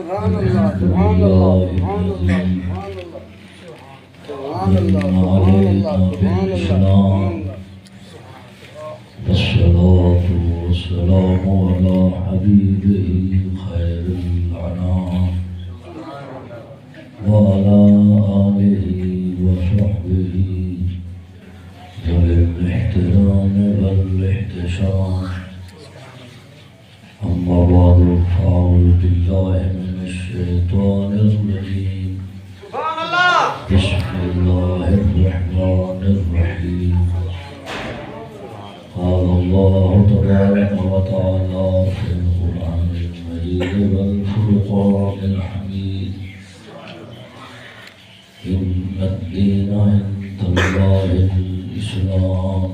سبحان اللہ سبحان اللہ سبحان اللہ سبحان اللہ سبحان اللہ سبحان اللہ والصلاة والسلام على حبيبه خير الأنام وعلى آله وصحبه ذوي الاحترام والاحتشام. أما بعد فأعوذ بالله من الشيطان الرجيم. بسم الله الرحمن الرحيم. قال الله تبارك وتعالى في القرآن المجيد والفرقان الحميد: إن الدين عند الله الإسلام.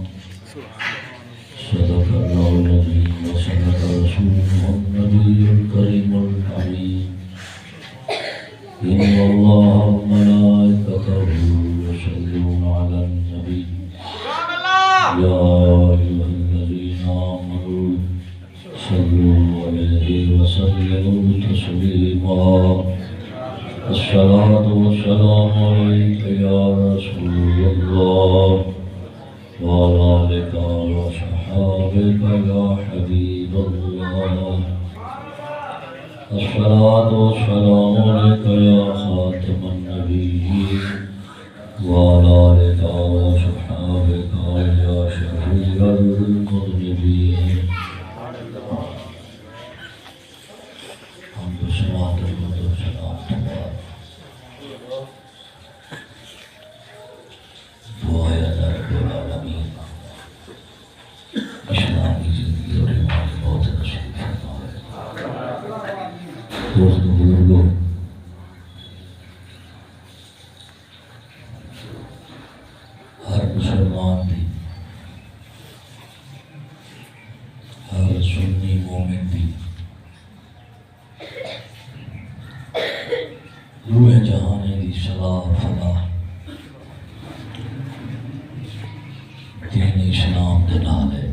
صدق الله العظيم وصدق رسوله النبي الكريم الأمين. إن الله وملائكته يصلون على النبي يا أيها الذين آمنوا صلوا عليه وسلموا تسليما. الصلاة والسلام عليك يا رسول الله وعلى آلك وصحابك يا حبيب الله. الصلاة والسلام عليك يا خاتم النبيين وعلى آلك وصحابك يا شفيع المذنبين. ہر مسلمان بھی، ہر سنی مومن بھی روح جہانے دی صلاح فلاح دین اسلام دے نال ہے.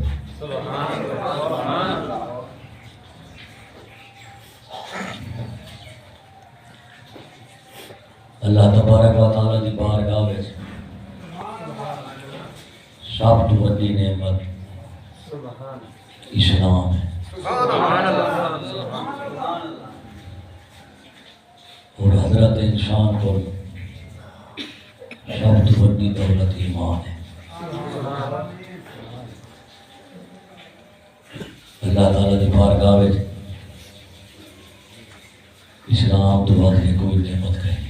اللہ تبارک و تعالی دی بارگاہ وچ سب تو بڑی نعمت اسلام ہے. اور حضرت انسان کو سب تو بڑی دولت ایمان ہے. اللہ تعالی دی بارگاہ وچ اسلام تو بعد کوئی نعمت نہیں.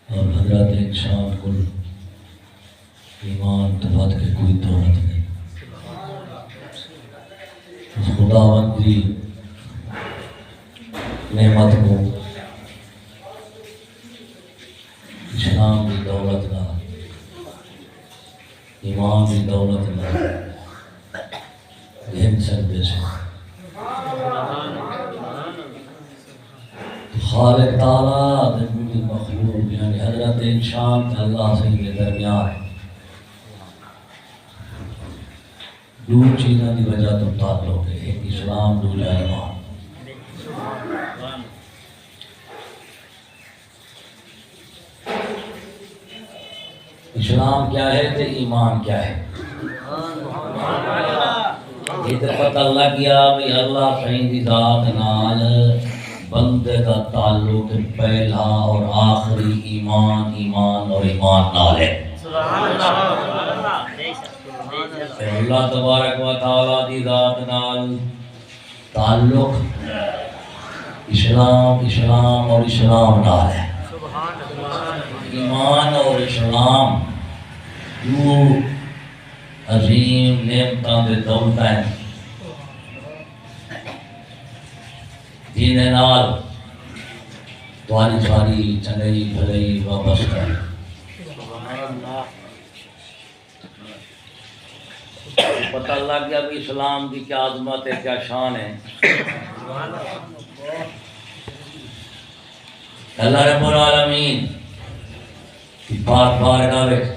اور حضرت انسان کو ایمان تو بعد کے کوئی دولت نہیں. اس خداوند کی نعمت کو اسلام کی دولت نہ، ایمان کی دولت نہ گھن سکتے سے. خالق تعالیٰ مخلوق یعنی حضرت انسان اللہ سے کے درمیان ہے. دو چیزوں کی وجہ تو تعلق ہے، ایک اسلام دوسرا ایمان. اسلام کیا ہے تو ایمان کیا ہے؟ ادھر پتہ لگ گیا بھی اللہ صحیح دی ذات نال بندے کا تعلق پہلا اور آخری ایمان اور ایمان نال ہے. اللہ تبارک و تعالی دی ذات نال تعلق اسلام اور اسلام نال ہے. ایمان اور اسلام دو عظیم نعمتاں دے دولت ہیں جن نال تمہاری ساری چنگئی بھلائی وابستہ ہے. پتہ لگ گیا کہ اسلام کی کیا عظمت ہے، کیا شان ہے. اللہ رب العالمین کی پاک بارگاہ وچ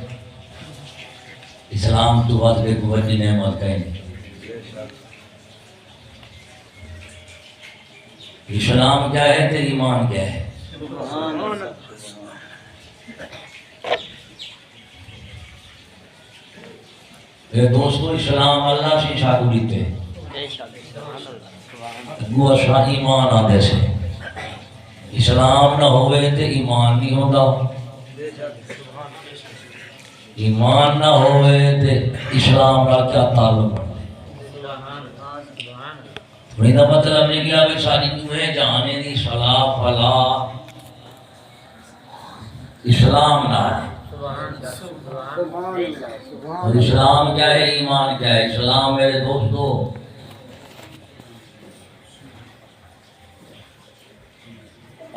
اسلام تو بعد کوئی بڑی نعمت کہیں نہیں. اسلام کیا ہے تے ایمان کیا ہے؟ اے دوستو اسلام اللہ سے شاکو دیتے وہ اشرا ایمان آتے سے اسلام نہ ہوئے تے ایمان نہیں ہوتا، ایمان نہ ہوئے تے اسلام کا کیا تعلق ہے؟ میرا مطلب ہے کہ ابھی ساری تمہیں جانے دی صلاح فلاح اسلام نہ ہے۔ اور اسلام کیا ہے، ایمان کیا ہے؟ اسلام میرے دوستو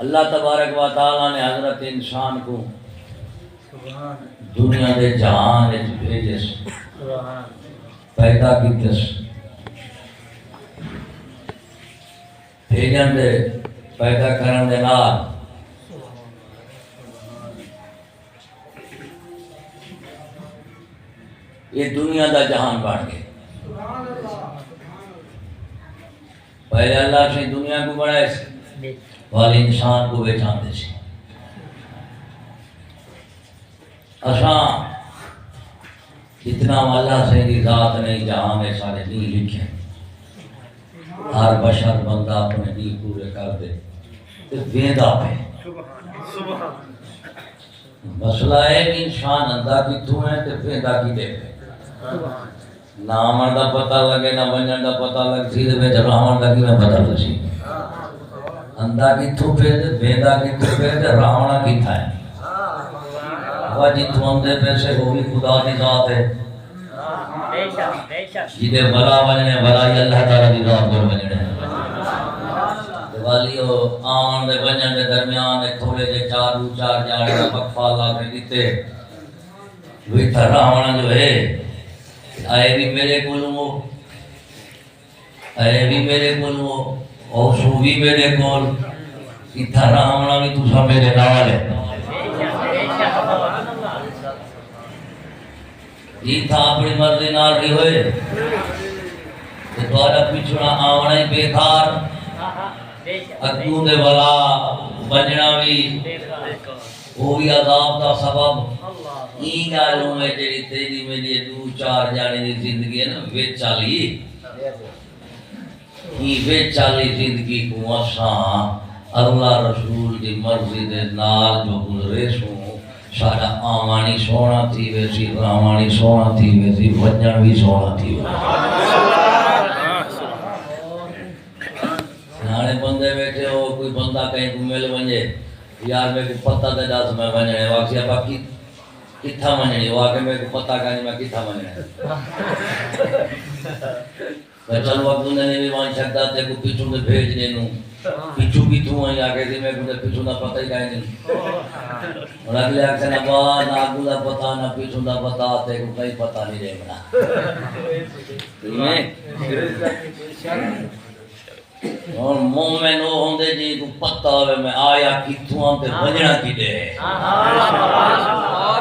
اللہ تبارک و تعالیٰ نے حضرت انسان کو دنیا دے جہان وچ بھیجے پیدا کیتے بھیجن دے پیدا کرن دے نال یہ دنیا دا جہان بن گیا۔ پہلے اللہ سے دنیا کو بنائے سے والے انسان کو بیچان دے سے اساں اتنا اللہ سے دی ذات نہیں جہاں میں سارے نہیں لکھے، ہر بشر بندہ اپنے دی پورے کر دے تو ویندہ پہ مسئلہ ہے کہ انسان اندھا کی تو ہے تو ویندہ کی دے پہ نہ آمن دا پتہ لگے نہ بنجن دا پتہ لگ سیدھے میں جب آمن دا کی میں پتہ لگی اندھا کی تو پہ ویندہ کی تو پہ راونا کی تھا ہے جی تو اندھے پیسے وہ بھی خدا دی ذات ہے جیدے بلا بننے بلائی اللہ تعالیٰ دی ذات پر بننے والیو آمن دے بنجن دے درمیان ایک تھوڑے جے چار جاڑے کا وقفہ اللہ کے دیتے وہی تھا راونا جو ہے آئے بھی میرے کولوں اے بھی میرے کولوں اور سو بھی میرے کول اتھا راونا بھی تو سب میرے نال ہے یہ تھا اپنی مرضی نال بھی ہوئے تو دوارا پیچھونا آونا ہی بیکار اگوں دے والا بننا بھی وہ بھی عذاب دا سبب این گالوں میں جڑی تیری میری دو چار جانے دی زندگی ہے نا ویچ چالی یہ ویچ چالی زندگی کو اساں اللہ رسول دی مرضی دے نال جو گزرے سوں سارا آمانی سونا تھی ویسی رامانی سونا تھی ویسی بجن بھی سونا تھی نانے بندے بیٹھے ہو کوئی بندہ کہیں کو مل بنجے یار میں کو پتہ دے داس میں بنجنے واقعی اپا کتھا بنجنے واقعی میں کو پتہ کہیں میں کتھا بنجنے میں چل وقت انہیں نے بھی وہاں شکتا تے کو پیچھوں دے بھیج دینوں پیچھو بھی تو ہیں آگے دی میں کو پیچھو دا پتہ ہی کہیں نہیں اور اگلے آگے نہ با نہ آگو دا پتہ نہ پیچھو دا پتہ تے کو کہیں پتہ نہیں رہے منا اور مومن وہ ہوندے جی کو پتہ ہوئے میں آیا کتھوں تے بجنا کی دے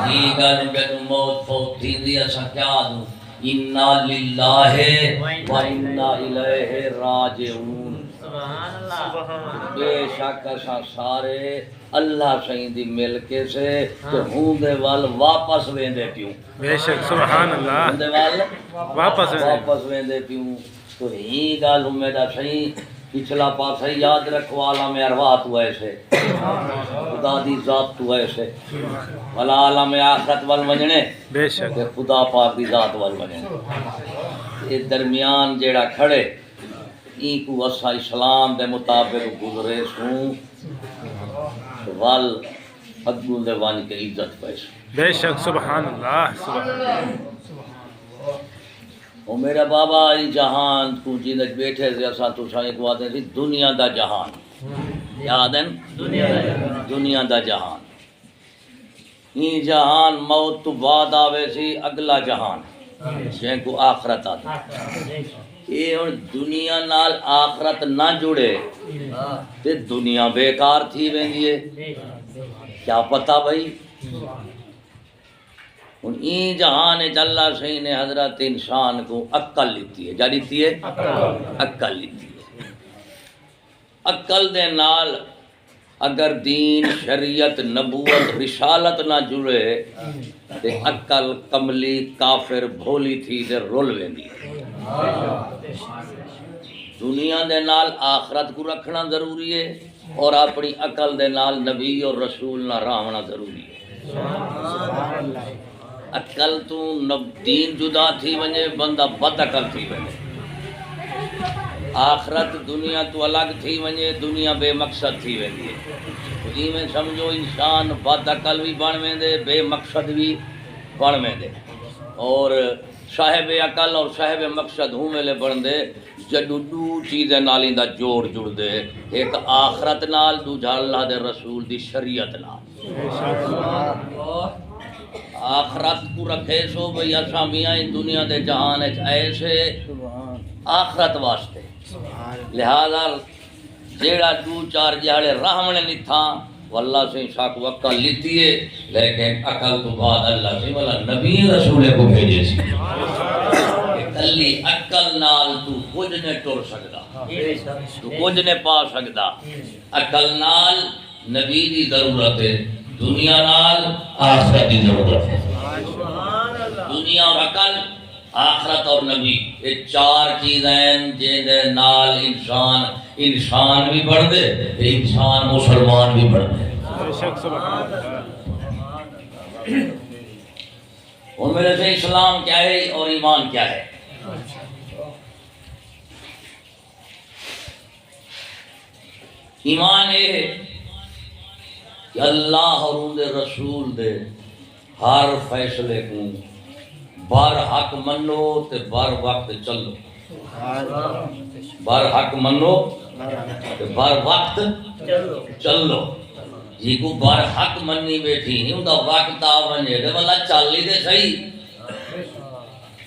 جی گالوں کہ تو موت فوت تھی دی اسا کیا دوں اِنَّا لِلَّهِ وَإِنَّا إِلَيْهِ رَاجِعُونَ بے شک اسا سارے اللہ سائیں دی ملکے سے تو ہوں دے وال واپس ویندے پیوں بے شک سبحان اللہ ہوں دے وال واپس ویندے پیوں تو ہی گالوں میں دا سائیں پچھلا پاسا یاد رکھو عالم ارواح تو ایسے خدا دی ذات تو ایسے والا عالم آخرت وال ونجنے بے شک خدا پاک دی ذات وال ونجنے یہ درمیان جیڑا کھڑے این کو اسا اسلام دے مطابق گزرے سوں وال اگوں دے وان کے عزت پیسوں بے شک سبحان اللہ سبحان او میرا بابا ای جہان تو جیندے بیٹھے سے اسا تو سائیں کو آتے تھی دنیا دا جہان یاد ہے دنیا دا جہان این جہان موت تو بعد آوے سی اگلا جہان جن کو آخرت آتی یہ اور دنیا نال آخرت نہ جڑے تے دنیا بیکار تھی ویندی ہے کیا پتہ بھائی ان این جہان اللہ صحیح نے حضرت انسان کو عقل لیتی ہے جا لیتی ہے عقل لیتی ہے عقل دے نال اگر دین شریعت نبوت رسالت نہ جڑے تے عقل کملی کافر بھولی تھی تے رول ویندی دنیا دے نال آخرت کو رکھنا ضروری ہے اور اپنی عقل دے نال نبی اور رسول نہ راہنا ضروری ہے عقل تو دین جدا تھی ونجے بندہ بد عقل تھی ونجے آخرت دنیا تو الگ تھی ونجے دنیا بے مقصد تھی ویندی ہے جی میں سمجھو انسان بد عقل بھی بن ویندے بے مقصد بھی بن ویندے اور صاحب عقل اور صاحب مقصد ہوں ویلے بن دے جدو دو چیزیں نالی دا جوڑ جڑ دے ایک آخرت نال دوجا اللہ دے رسول دی شریعت نال آخرت کو رکھے سو بھئی اساں میاں دنیا دے جہان وچ ایسے آخرت واسطے لہذا جیڑا دو چار جہاڑے رحمنے نتھا واللہ سے شاک وقت لیتی ہے لیکن عقل تو بعد اللہ سے والا نبی رسول کو بھیجے سی کلی عقل نال تو کچھ نے ٹر سکدا تو کچھ نے پا سکدا عقل نال نبی دی ضرورت ہے دنیا نال آخرت دی ضرورت ہے دنیا اور عقل آخرت اور نبی یہ چار چیزیں جن نال انسان بھی بڑھ دے انسان مسلمان بھی بڑھ دے اور میرے سے اسلام کیا ہے اور ایمان کیا ہے ایمان یہ ہے کہ اللہ اور ان دے رسول دے ہر فیصلے کو بر حق منو تے بر وقت چلو بر حق منو تے بر وقت چلو جی کو بر حق مننی بیٹھی نہیں ہوندا وقت آ ونجے تے والا چل ہی تے صحیح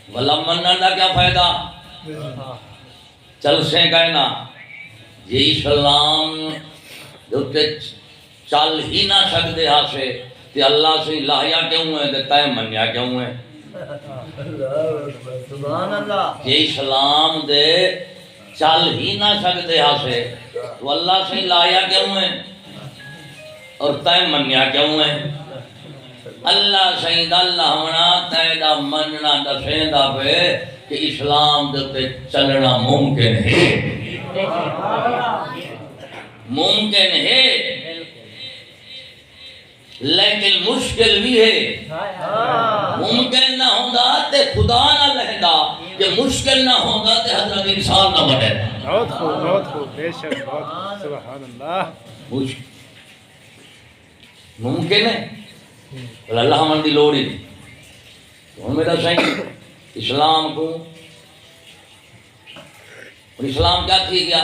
والا منن دا کیا فائدہ چل سے کہنا یہ اسلام دے چل ہی نہ سکدے ہاسے تے اللہ سے لایا کیوں ہے تے تے منیا کیوں ہے کہ اسلام دے چل ہی نہ سکتے ہاسے تو اللہ سے لایا کیوں ہے اور تے منیا کیوں ہے اللہ سید اللہ ہونا تے دا مننا دسیندا پہ کہ اسلام دے چلنا ممکن ہے ممکن ہے لیکن مشکل بھی ہے ممکن نہ ہوگا تے خدا نہ لہدا کہ مشکل نہ ہوگا تے حضرت انسان نہ بنے بہت خوب بے شک بہت سبحان اللہ ممکن ہے اللہ من دی لوڑ ہی نہیں تو میرا صحیح اسلام کو اور اسلام کیا تھی گیا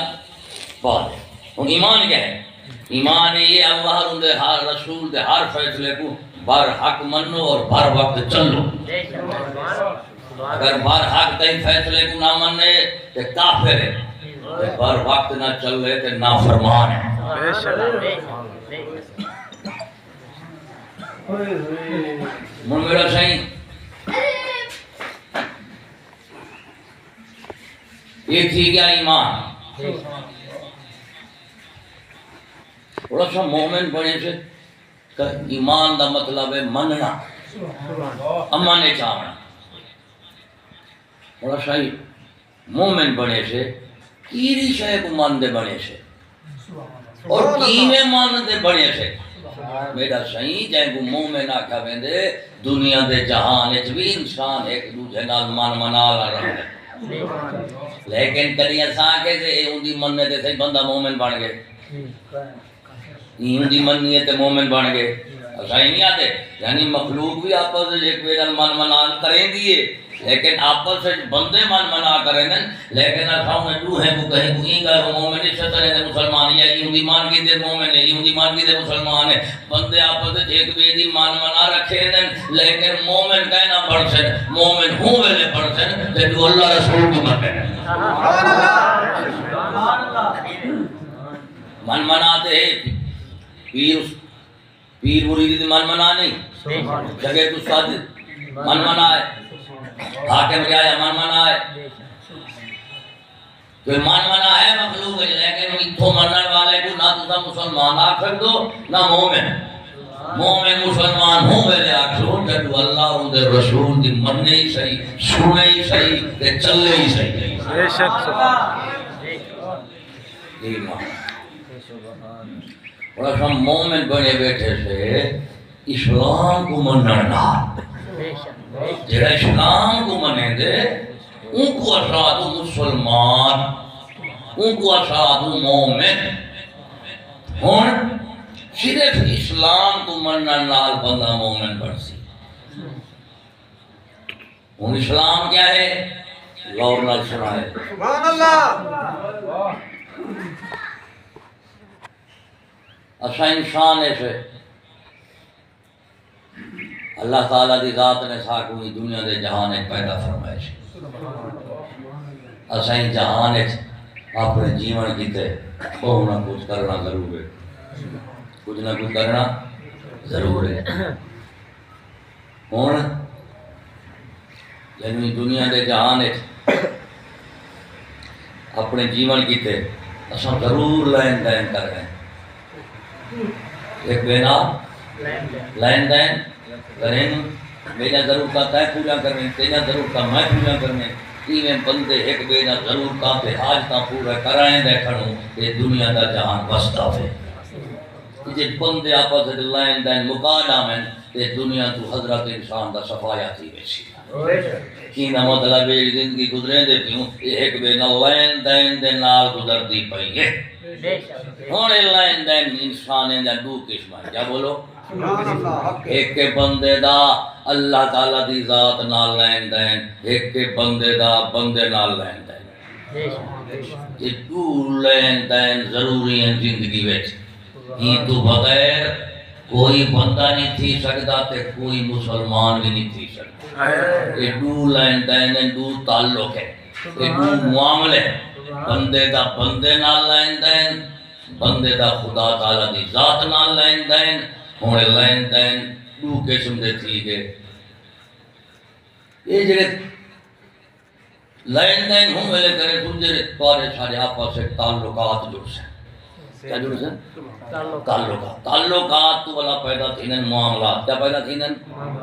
بات ہے اور ایمان کیا ہے ایمان یہ اللہ دے ہر رسول دے ہر فیصلے کو بر حق منو اور بر وقت چلو اگر بر حق کئی فیصلے کو نہ منے تو کافر ہے بر وقت نہ چلے تو نافرمان ہے من میرا صحیح یہ تھی گیا ایمان تھوڑا سا مومن بنے سے کہ ایمان دا مطلب ہے مننا امانے چاہنا تھوڑا سا مومن بنے سے کیری شے کو مان دے بنے سے اور کیویں مان دے بنے سے میرا صحیح جائے کو مومن آکھا ویندے دنیا دے جہان وچ بھی انسان ایک دوسرے نال من منا رہا ہے لیکن کدی اساں کہ اے اون دی مننے تے صحیح بندہ مومن بن گئے ایمان دی مننی تے مومن بن گئے ایسا ہی نہیں آتے یعنی مخلوق بھی آپس سے ایک ویڈن من منان کریں دیئے لیکن آپس سے بندے من منا کریں دیں لیکن ایسا میں دو ہیں وہ کہیں کوئی گھر مومن اس طرح دے مسلمان یا یہودی مان کی دے مومن ہے یہودی مان کی دے مسلمان ہے بندے آپس سے ایک ویڈی من منا رکھے دیں لیکن مومن کہنا پڑھ سن مومن ہوں ویلے پڑھ سن کہ جو اللہ رسول کو من کہنا من مناتے ہیں پیر مرید من منا نہیں جگہ تو ساتھ من منا ہے حاکم رعایا من منا ہے کوئی من منا ہے مخلوق ہے لیکن اتھو منن تسا مسلمان آکھر دو نہ مومن مومن مسلمان ہوں میرے آکھو جب اللہ اور دے رسول دی مننے ہی صحیح سنے ہی صحیح تے چلے ہی صحیح بے شک سبحان اور ہم مومن بنے بیٹھے سے اسلام کو مننا جڑا اسلام کو منے دے ان کو اشاد مسلمان ان کو اشاد مومن ہون صرف اسلام کو مننا نال بندہ مومن بن سی ہون اسلام کیا ہے غور نال سنائے سبحان اللہ اچھا انسان ایسے اللہ تعالیٰ دی ذات نے ساکوئی دنیا دے جہان ایک پیدا فرمائے سے اچھا ان جہان ایک اپنے جیون کیتے بہو نہ کچھ کرنا ضرور ہے کچھ نہ کچھ کرنا ضرور ہے ہون یعنی دنیا دے جہان ایک اپنے جیون کیتے اچھا ضرور لین دین کر رہے ہیں ایک بینا لین دین کریں میرا ضرور کا تائیں پوجا کریں تینا ضرور کا میں پوجا کریں تیویں بندے ایک بینا ضرور کا پہ حاجتاں پورا کرائیں دیکھنوں یہ دنیا دا جہان بستا ہے جب بندے آپس لین دین مقادہ میں یہ دنیا تو حضرت انسان دا صفایا تھی بیشی کینا مطلب یہ زندگی گزریں دیتی ہوں یہ ایک بینا لین دین دے نال گزر دی پئی ہے ہونے لین دین انسان دا دو قسم ہے کیا بولو ایک کے بندے دا اللہ تعالیٰ دی ذات نال لین دین ایک کے بندے دا بندے نال لین دین یہ دو لین دین ضروری ہیں زندگی ویچ یہ تو بغیر کوئی بندہ نہیں تھی سکتا تے کوئی مسلمان بھی نہیں تھی سکتا یہ دو لین دین دو تعلق ہے یہ دو معاملے بندے دا بندے نال لین دین بندے دا خدا تعالیٰ دی ذات نال لین دین ہونے لین دین دو قسم دے تھی گئے یہ جڑے لین دین ہوں ملے کرے گزرے توارے سارے آپا سے تعلقات جڑ سے کیا جڑ سے؟ تعلقات تو والا پیدا تھینن معاملات کیا پیدا تھینن؟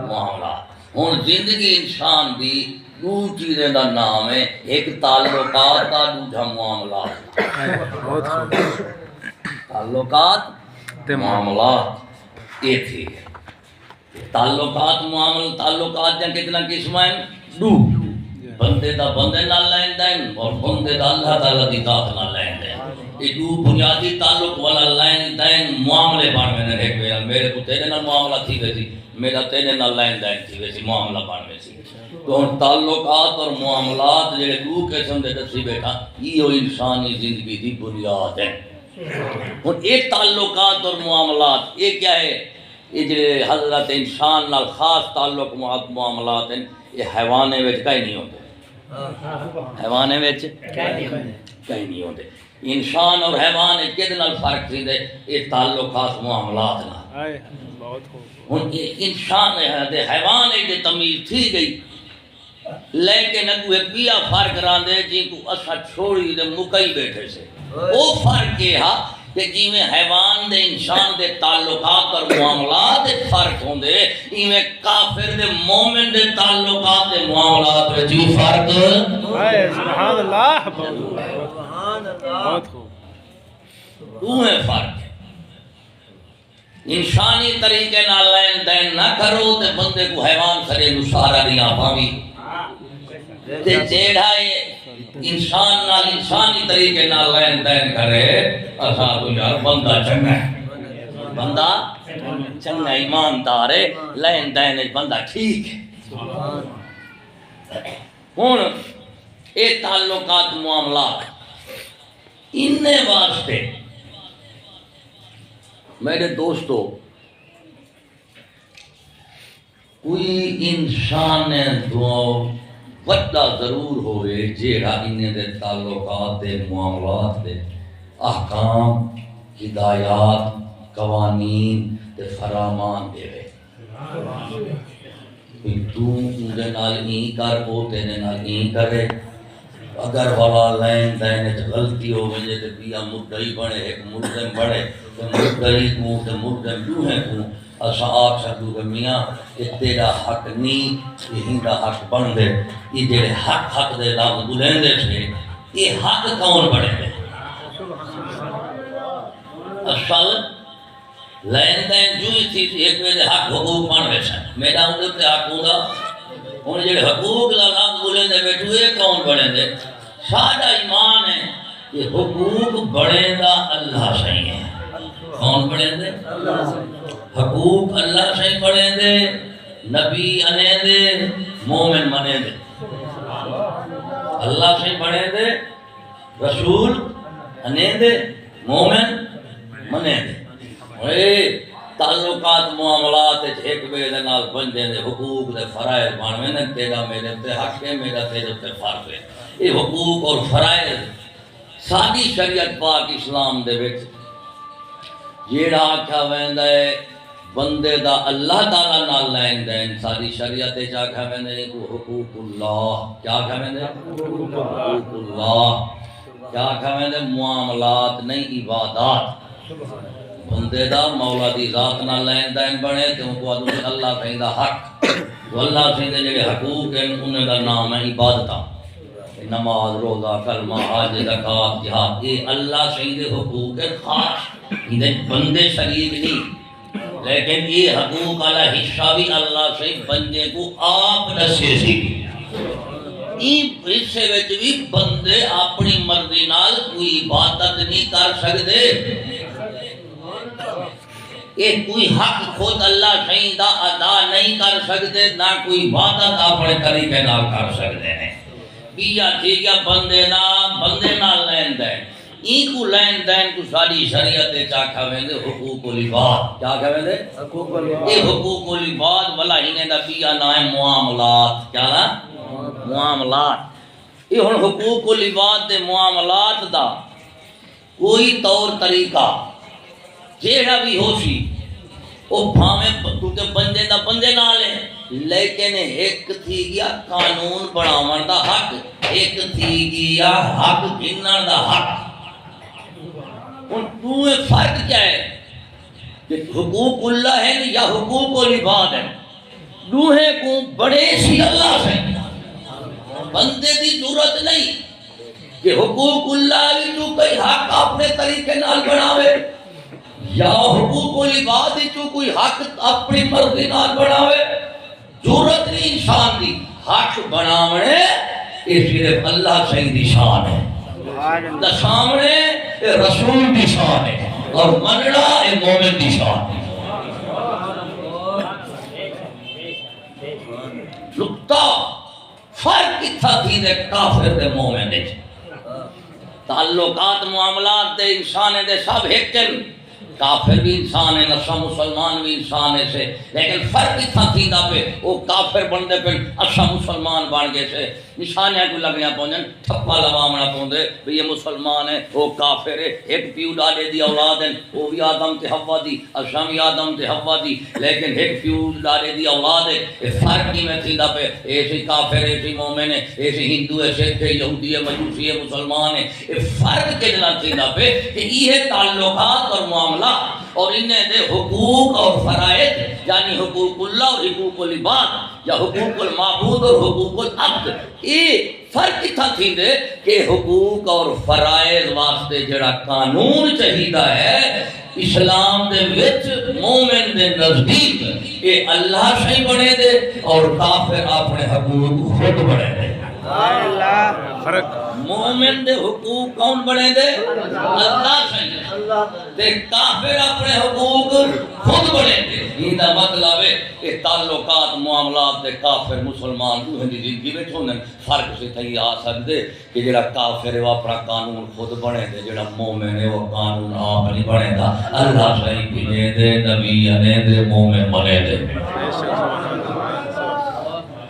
معاملات ہون زندگی انسان دی دو چیزیں دا نام ہے ایک تعلقات دا دوجہ معاملات تعلقات معاملات یہ تھی تعلقات تعلقات جن کتنا قسم ہیں دو بندے دا بندے نال لین دین اور بندے دا اللہ تعالیٰ دی ذات نال لین دین یہ دو بنیادی تعلق والا لین دین معاملے بان میں نے ایک میرے کو تیرے نال معاملہ تھی ویسی میرا تیرے نال لین دین تھی ویسی معاملہ بان ویسی تو تعلقات اور معاملات جڑے دو قسم دے دسی بیٹھا یہ انسانی زندگی دی بنیاد ہے اور ایک تعلقات اور معاملات یہ کیا ہے یہ جو حضرت انسان نال خاص تعلق معاملات ہیں یہ حیوانے وچ کہیں نہیں ہوتے حیوانے وچ کہیں نہیں ہوتے انسان اور حیوان کد نال فرق تھی دے یہ تعلقات معاملات نال انسان حیوان ایک تمیز تھی گئی لیکن اگو ایک بیا فرق راندے جن کو اسا چھوڑی دے مکئی بیٹھے سے وہ فرق یہ ہے کہ جی میں حیوان دے انسان دے تعلقات اور معاملات دے فرق ہوں دے میں کافر دے مومن دے تعلقات دے معاملات دے جو فرق سبحان اللہ بہت خوب دوہیں فرق ہے انسانی طریقے نہ لین دین نہ کرو تے بندے کو حیوان سرے نسارا دیا پاوی تے جیڑا انسان نال انسانی طریقے نال لین دین کرے اسا تو یار بندہ چنگا ہے بندہ چنگا ایماندار ہے لین دین بندہ ٹھیک ہے ہن اے تعلقات معاملات ان واسطے میرے دوستو کوئی انسان دو وڈا ضرور ہوئے جیڑا انہیں دے تعلقات دے معاملات دے احکام ہدایات قوانین دے فرامان دے وے تو دے نال این کر وہ تیرے نال این کرے اگر والا لین دین غلطی ہو وجے تے بیا مدعی بنے ایک ملزم بنے تے مدعی کو تے ملزم دوہے کو اسا آپ سکو کہ میاں کہ تیرا حق نہیں یہ ہندا حق بن دے یہ جڑے حق دے لفظ بلندے سے یہ حق کون بنے دے اصل لین دین جو ہی تھی ایک ویلے حق حقوق بن ویسا میرا اندر تے حق ہوندا ہن جڑے حقوق دا لفظ بلندے بیٹھو یہ کون بنے دے سادہ ایمان ہے کہ حقوق بڑے دا اللہ صحیح ہے کون بڑے دے حقوق اللہ صحیح بڑے دے نبی انے دے مومن منے دے اللہ صحیح بڑے دے رسول انے دے مومن منے دے تعلقات معاملات ایک بے دے نال بندے دے حقوق دے فرائض بنوے نے تیرا میرے تے حق ہے میرا تیرے تے فرض ہے یہ حقوق اور فرائض ساری شریعت پاک اسلام دے وچ جیڑا آکھا ویندا ہے بندے دا اللہ تعالی نال لین دین ساری شریعت وچ آکھا ویندا ہے کو حقوق اللہ کیا آکھا ویندا حقوق اللہ کیا آکھا ویندا معاملات نہیں عبادات بندے دا مولا دی ذات نال لین دین بنے تے ان کو اللہ کہندا حق تو اللہ کہندے جڑے حقوق ہیں انہاں دا نام ہے عبادتاں نماز روزہ کلمہ حج زکات جہاد یہ اللہ کہندے حقوق ہے خاص انہیں بندے شریک نہیں لیکن یہ حقوق والا حصہ بھی اللہ سے بندے کو آپ دسے سی این حصے وچ بھی بندے اپنی مرضی نال کوئی عبادت نہیں کر سکتے یہ کوئی حق خود اللہ صحیح دا ادا نہیں کر سکتے نہ کوئی عبادت اپنے طریقے نال کر سکتے ہیں بیا ٹھیک ہے بندے نال لین دین این کو لین دین کو ساری شریعت چاکھا ویندے حقوق العباد کیا کہہ ویندے حقوق العباد یہ حقوق العباد والا ہی نے دا بیا نا ہے معاملات کیا نا معاملات یہ ہن حقوق العباد دے معاملات دا کوئی طور طریقہ جیڑا بھی ہو سی وہ بھاویں کیونکہ بندے دا بندے نال ہے لیکن ایک تھی گیا قانون بناون دا حق ایک تھی گیا حق گنن دا حق ان دوے فرق کیا ہے کہ حقوق اللہ ہے یا حقوق العباد ہے دوہے کو بڑے سی اللہ سے بندے دی ضرورت نہیں کہ حقوق اللہ جو کوئی حق اپنے طریقے نال بناوے یا حقوق العباد جو کوئی حق اپنی مرضی نال بناوے ضرورت نہیں انسان دی حق بناونے یہ صرف اللہ سے دی شان ہے دا سامنے رسول دی شان ہے اور مننا یہ مومن دی شان ہے نقطہ فرق کتھا تھی دے کافر دے مومن دے تعلقات معاملات دے انسان دے سب ہیکن کافر بھی انسان ہے نسا مسلمان بھی انسان ہے سے لیکن فرق اتنا تھی دا پہ وہ کافر بندے پہ اسا مسلمان بن گئے سے نشانیاں کو لگنیاں پہنچن تھپا لوامنا پہنچے بھی یہ مسلمان ہے وہ کافر ہے ایک پیو ڈالے دی اولاد ہے وہ بھی آدم تے حوا دی اسا بھی آدم تے حوا دی لیکن ایک پیو ڈالے دی اولاد ہے یہ فرق ہی میں تھی دا پہ ایسی کافر ایسی مومن ہے ایسی ہندو ہے سکھ ہے یہودی ہے مجوسی ہے مسلمان ہے یہ فرق کے دلان تھی دا پہ کہ یہ تعلقات اور معاملات اور انہیں دے حقوق اور فرائض یعنی حقوق اللہ اور حقوق العباد یا حقوق المعبود اور حقوق العبد یہ فرق کتھا تھی دے کہ حقوق اور فرائض واسطے جڑا قانون چاہیدہ ہے اسلام دے وچ مومن دے نزدیک یہ اللہ صحیح بنے دے اور کافر اپنے حقوق خود بنے دے فرق مومن دے حقوق کون بنے دے اللہ صحیح دے کافر اپنے حقوق خود بنے دے یہ دا مطلب ہے کہ تعلقات معاملات دے کافر مسلمان دوہن دی زندگی میں چھوڑنے فرق سے تھی آ سکتے کہ جڑا کافر ہے وہ اپنا قانون خود بنے دے جڑا مومن ہے وہ قانون آپ نہیں بنے دا اللہ صحیح بنے دے نبی انے دے مومن بنے دے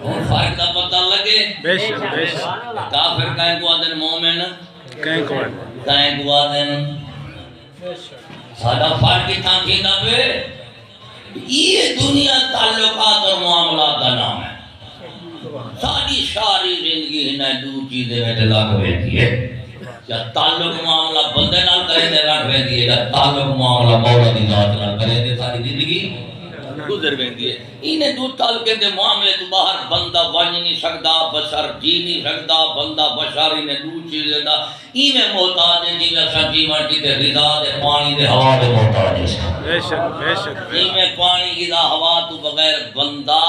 فرق کا پتہ لگے بے شک کافر کہیں کو آدن مومن کہیں کو آدن سادہ فرق کی تھا کی نہ پہ یہ دنیا تعلقات اور معاملات کا نام ہے ساری ساری زندگی انہیں دو چیزیں میں لگ ویندی ہے یا تعلق معاملہ بندے نال کرے دے رکھ ویندی ہے یا تعلق معاملہ مولا دی ذات نال کرے دے ساری زندگی گزر ویندی ہے انہیں دو تعلقے دے معاملے تو باہر بندہ ونج نہیں سکدا بشر جی نہیں سکدا بندہ بشر انہیں دو چیزیں دا ایویں محتاج ہے جی میں جیون کی تے غذا دے پانی دے ہوا دے محتاج ہے بے شک ایویں پانی غذا ہوا تو بغیر بندہ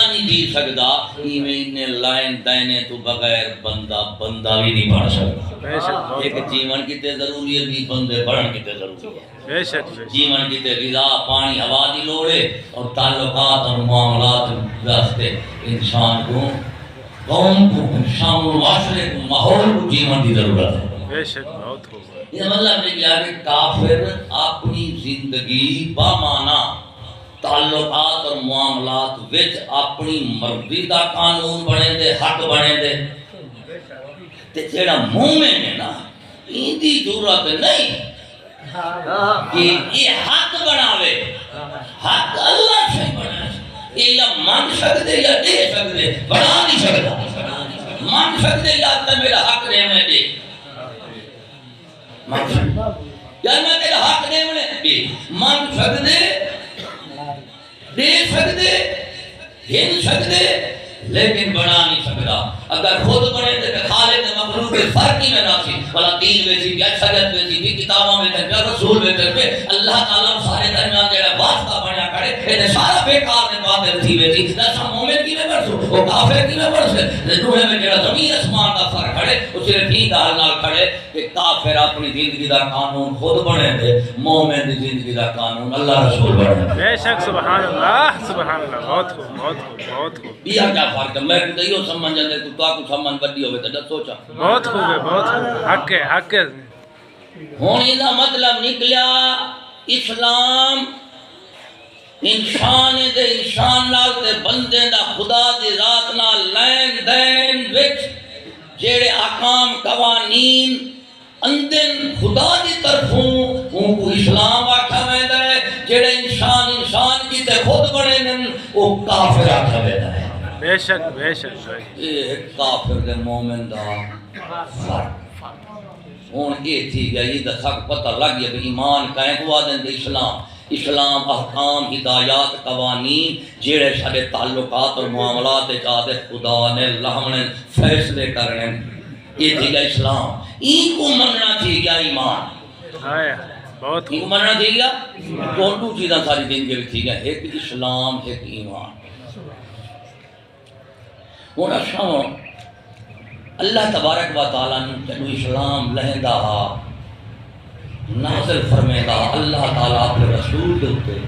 نہیں جی سکدا ایویں انہیں لائن دینے تو بغیر بندہ بھی نہیں بن سکتا ایک جیون کی تے ضروری ہے بھی بندے بڑھن کی تے ضروری ہے بے شک جیون کی تے غذا پانی ہوا دی لوڑ ہے اور تعلقات اور معاملات واسطے انسان کو قوم کو انسان معاشرے کو ماحول کو جیون کی ضرورت ہے بے شک بہت ہوگا یہ مطلب ہے کہ کافر اپنی زندگی بامانہ تعلقات اور معاملات وچ اپنی مرضی دا قانون بنے دے حق بنے دے تے جیڑا مومن ہے نا ان دی ضرورت نہیں کہ یہ حق بناوے حق اللہ سے بنا یہ یا مان سکتے یا دے سکتے بنا نہیں سکتا مان سکتے یا تو میرا حق دے میں دے مان سکتے یا میں تیرا حق دے میں دے مان سکتے دے سکتے گھن سکتے لیکن بنا نہیں سکتا اگر خود بنے تو خالق مخلوق کے فرق ہی میں ناسی بلا دین میں سی بیا شریعت میں سی بھی کتابوں میں تھے رسول میں تھے اللہ تعالیٰ سارے درمیان جڑا واسطہ بنیا کرے یہ سارا بیکار نے باتیں تھی ویسی دسا مومن کی میں برسو وہ کافر کی میں برسے دوہے میں جڑا زمین اسمان کا فرق کھڑے اس نے ٹھیک حال نال کھڑے کہ کافر اپنی زندگی دا قانون خود بنے دے مومن دی زندگی دا قانون اللہ رسول بنے بے شک سبحان اللہ بہت ہو یہ کیا فرق ہے میں تو یہ سمجھ جاندے تو کو سمجھ بڑی ہوے تے سوچا بہت حق ہے ہونی دا مطلب نکلیا اسلام انسان دے انسان نال تے بندے دا خدا دی ذات نال لین دین وچ جڑے احکام قوانین اندن خدا دی طرفوں ان کو اسلام آکھا ویندا ہے جڑے انسان کی تے خود بنے نن او کافر آکھا ویندا ہے بے شک یہ کافر دے مومن دا فرق ہوں یہ تھی گیا یہ دسک پتہ لگ گیا کہ ایمان کہیں کو آدھیں دے اسلام احکام ہدایات قوانین جیڑے سارے تعلقات اور معاملات چاہتے خدا نے لہمنے فیصلے کرنے یہ تھی گیا اسلام این کو مننا تھی گیا ایمان بہت این کو مننا تھی گیا دو چیزاں ساری زندگی میں تھی گیا ایک اسلام ایک ایمان ہونا شامو اللہ تبارک و تعالیٰ نے چلو اسلام لہندہ نازل فرمیدہ اللہ تعالیٰ اپنے رسول کے ہوتے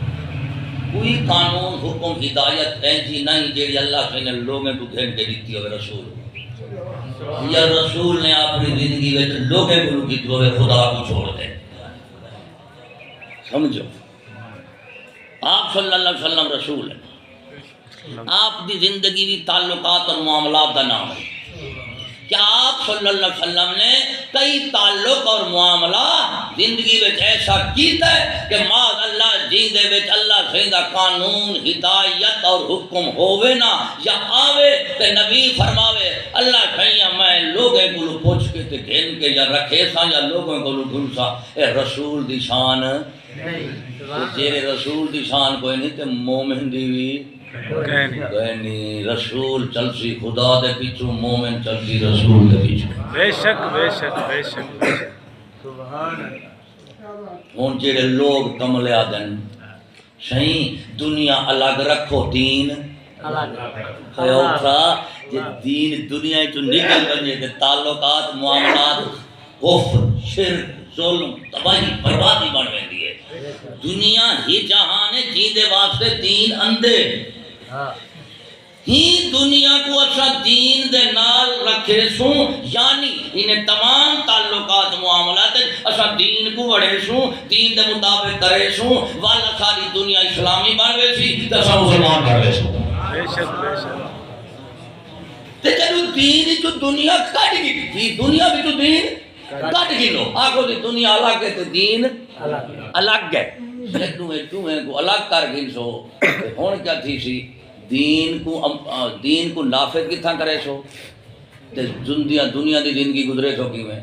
کوئی قانون حکم ہدایت ایسی نہیں جیڑی اللہ سے لوگوں کو گھن کے دیتی ہوئے رسول یا رسول نے اپنی زندگی میں لوگوں کو دیتی ہوئے خدا کو چھوڑ دے سمجھو آپ صلی اللہ علیہ وسلم رسول ہیں آپ دی زندگی دی تعلقات اور معاملات دا نام ہے کیا آپ صلی اللہ علیہ وسلم نے کئی تعلق اور معاملہ زندگی میں ایسا کیتا ہے کہ ماذ اللہ جیندے وچ اللہ سیدہ قانون ہدایت اور حکم ہووے نا یا آوے تے نبی فرماوے اللہ کھائیاں میں لوگیں کو پوچھ کے تے گھن کے یا رکھے سا یا لوگوں کو ڈھون سا اے رسول دی شان جیرے رسول دی شان کوئی نہیں تے مومن دی بھی کہنی رسول چلسی خدا دے پیچھو مومن چلسی رسول دے پیچھو بے شک ہون جیڑے لوگ کملے آدن صحیح دنیا الگ رکھو دین الگ دین دنیا تو نکل بنجے کہ تعلقات معاملات کفر شرک ظلم تباہی بربادی بن رہی ہے دنیا ہی جہاں ہے جیندے واسطے دین اندے ہی دنیا کو اچھا دین دے نال رکھے سوں یعنی انہیں تمام تعلقات معاملات اچھا دین کو بڑھے سوں دین دے مطابق کرے سوں والا ساری دنیا اسلامی بنوے سی تسا مسلمان بنوے سوں بے شک تے جنو دین جو دنیا کٹ گئی دنیا بھی تو دین کٹ گئی لو آگو دی دنیا الگ ہے تو دین الگ ہے چوہیں کو الگ کر گئی سو ہون کیا تھی سی دین کو نافذ کتھا کرے سو تے دنیا دی زندگی گزرے سو کی میں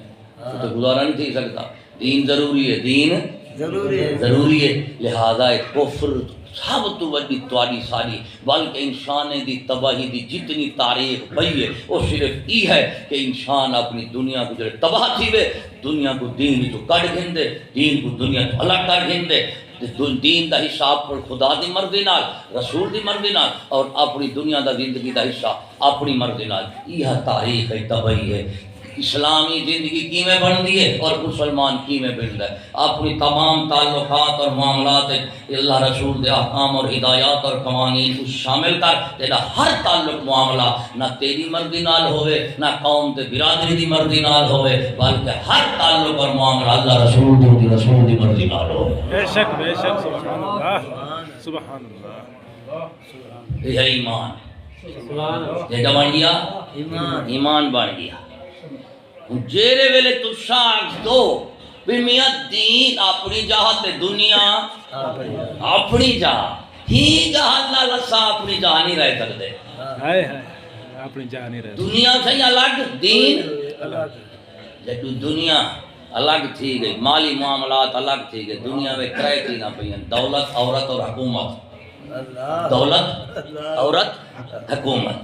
تو گزارا نہیں تھی سکتا. دین ضروری ہے، دین ضروری ہے. لہذا کفر سب تو وڈی تواڈی ساری بلکہ انسان دی تباہی دی جتنی تاریخ پئی ہے وہ صرف یہ ہے کہ انسان اپنی دنیا کو جڑے تباہ تھی وے دنیا کو دین تو کڈ گھندے، دین کو دنیا تو الگ کر گھندے. دین دا حصہ پر خدا دی مرضی نال، رسول دی مرضی نال، اور اپنی دنیا دا زندگی دا حصہ اپنی مرضی نال. یہ تاریخ ہے، تباہی ہے. اسلامی زندگی کیویں بنتی ہے اور مسلمان کیویں بنتا ہے. اپنی تمام تعلقات اور معاملات اللہ رسول دے احکام اور ہدایات اور قوانین کو شامل کر تیرا ہر تعلق معاملہ نہ تیری مرضی نال ہوئے نہ قوم تے برادری دی مرضی نال ہوئے بلکہ ہر تعلق اور معاملہ اللہ رسول دی مرضی نال ہوئے. بے شک سبحان اللہ سبحان اللہ. یہ ایمان یہ بن گیا، ایمان بن گیا. جیرے ویلے تسا دو بھی میاں دین اپنی جہاں تے دنیا اپنی جہاں ہی جہاں اللہ لسا اپنی جہاں نہیں رہ سکتے. اپنی جہاں نہیں رہ دنیا سے الگ دین لیکن دنیا الگ تھی گئی، مالی معاملات الگ تھی گئی. دنیا میں کرائے چیزاں پہ دولت، عورت اور حکومت. دولت، عورت، حکومت.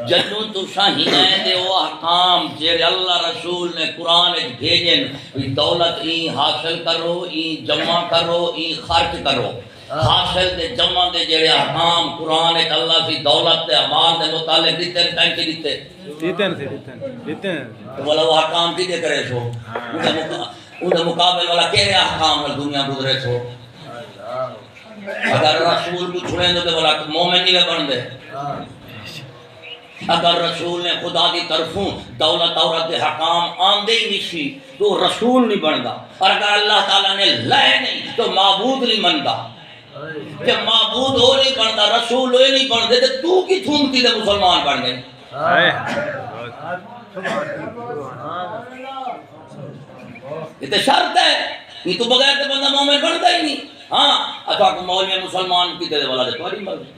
جدوں تساں ہنے دے او احکام جڑے اللہ رسول نے قرآن وچ بھیجن بھی دولت ای حاصل کرو، ای جمع کرو، ای خرچ کرو. حاصل دے جمع دے جڑے احکام قرآن وچ اللہ سی دولت تے اموال دے متعلق دتے ٹینکی دتے تو والا وہ احکام کی دے کرے سو ان مقابل والا کیڑے احکام دنیا گزرے سو. اگر رسول کو چھوڑیں تو بولا مومن نہیں بن دے. اگر رسول نے خدا دی طرفوں دولت عورت دے حکام آندے ہی نہیں تو رسول نہیں بندا. اور اگر اللہ تعالیٰ نے لائے نہیں تو معبود نہیں بندا. جب معبود ہو نہیں بندا رسول ہوئے نہیں بن دے تو کی تھومتی دے مسلمان بن گئے. یہ تو شرط ہے، یہ تو بغیر تو بندہ مومن بنتا ہی نہیں. ہاں اچھا کہ مولوی مسلمان کی دے والا دے تمہاری مرضی،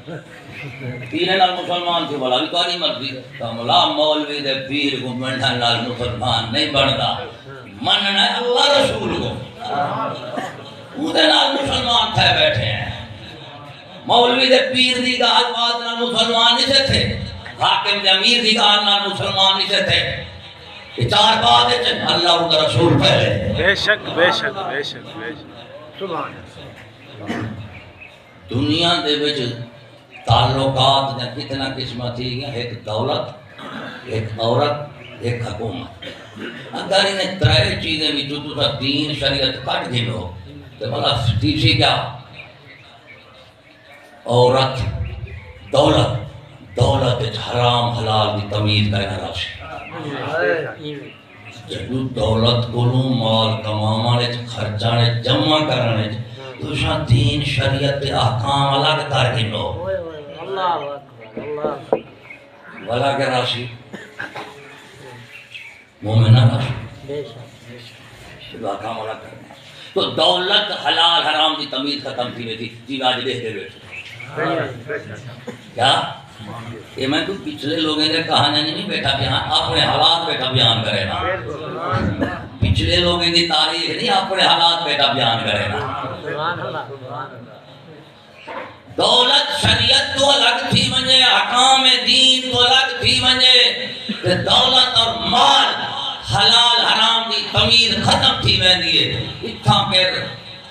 پیرے نال مسلمان تھی والا بھی تمہاری مرضی. تو مولا مولوی دے پیر کو منڈا نال مسلمان نہیں بنتا. مننا ہے اللہ رسول کو، اودے نال مسلمان تھے بیٹھے ہیں. مولوی دے پیر دی گال بات نال مسلمان نہیں تھے، حاکم دے امیر دی گال نال مسلمان نہیں تھے. یہ چار بات ہے اللہ کا رسول پہلے. بے شک بے شک بے شک بے شک سبحان دنیا دے وچ تعلقات نے کتنا قسم تھی گیا، ایک دولت، ایک عورت، ایک حکومت. اگر انہیں ترے چیزیں بھی جو تسا دین شریعت کٹ گھنو تو بلا تیسری کیا؟ عورت، دولت. دولت حرام حلال کی تمیز کرنا راشی. جدو دولت کو مال کمانے خرچانے جمع کرنے تسا دین شریعت احکام الگ کر گنو والا کے راشی مومنہ راشی احکام الگ کرنا. تو دولت حلال حرام کی تمیز ختم تھی تھی جی آج دیکھتے بیٹھے کیا یہ میں تو پچھلے لوگوں نے کہانی نہیں بیٹھا بیان اپنے حالات بیٹھا بیان کرے نا. پچھلے لوگوں کی تاریخ نہیں اپنے حالات بیٹھا بیان کرے نا. دولت شریعت تو الگ تھی ونجے، احکام دین تو الگ تھی ونجے. دولت اور مال حلال حرام کی تمیز ختم تھی ویندی ہے. اتھاں پھر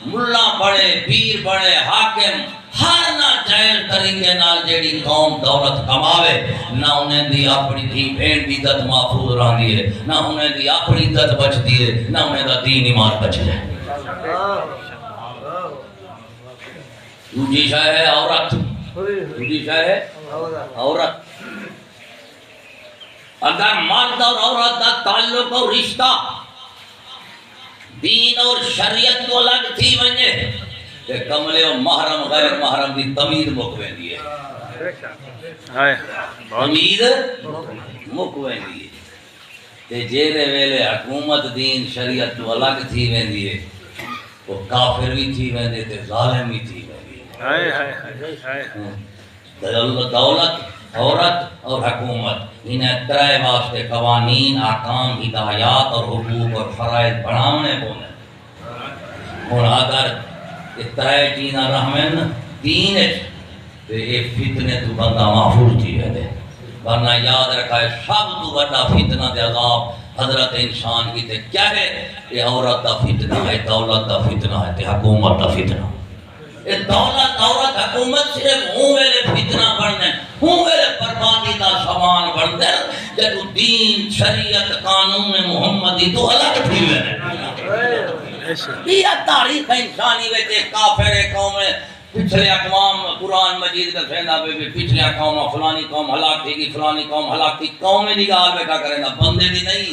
ملا بڑے، پیر بڑے، حاکم ہر نہ جائز طریقے نال جیڑی قوم دولت کماوے نہ انہیں دی اپنی تھی بھین دی عزت محفوظ رہندی ہے، نہ انہیں دی اپنی عزت بچتی ہے، نہ انہیں دا دین ایمان بچ جائے. دوسری شے ہے عورت. دوسری شے ہے عورت. اگر مرد اور عورت کا تعلق اور رشتہ دین اور شریعت تو الگ تھی ونجے کہ کملے و محرم غیر محرم دی تمیز مکوین دیئے. تمیز مکوین دیئے. تے جیرے ویلے حکومت دین شریعت تو الگ تھی وین دیئے وہ کافر بھی تھی وین دیئے تے ظالم بھی تھی وین دیئے. دولت، عورت اور حکومت، انہیں ترے واسطے قوانین، احکام، ہدایات اور حقوق اور فرائض بناونے پونے۔ ہن اگر یہ ترے چیزاں رحمن دین تے یہ فتنے تو بندہ محفوظ تھی رہے، ورنہ یاد رکھا ہے سب تو بڑا فتنہ دے عذاب حضرت انسان کی تے کیا ہے؟ یہ عورت دا فتنہ ہے، دولت دا فتنہ ہے تے حکومت دا فتنہ۔ یہ دولت، عورت، حکومت صرف ہوں ویلے فتنہ بننے، ہوں ویلے بربادی دا سامان بننے جدو دین، شریعت، قانون محمدی تو الگ تھی ویلے۔ یہ تاریخ انسانی ویچے کافر قوم پچھلے اقوام قرآن مجید کا سیندہ پہ بھی پچھلے قوم فلانی قوم ہلاک تھی گی، فلانی قوم ہلاک تھی، قوم نگاہ بیٹھا کریں گا، بندے بھی نہیں۔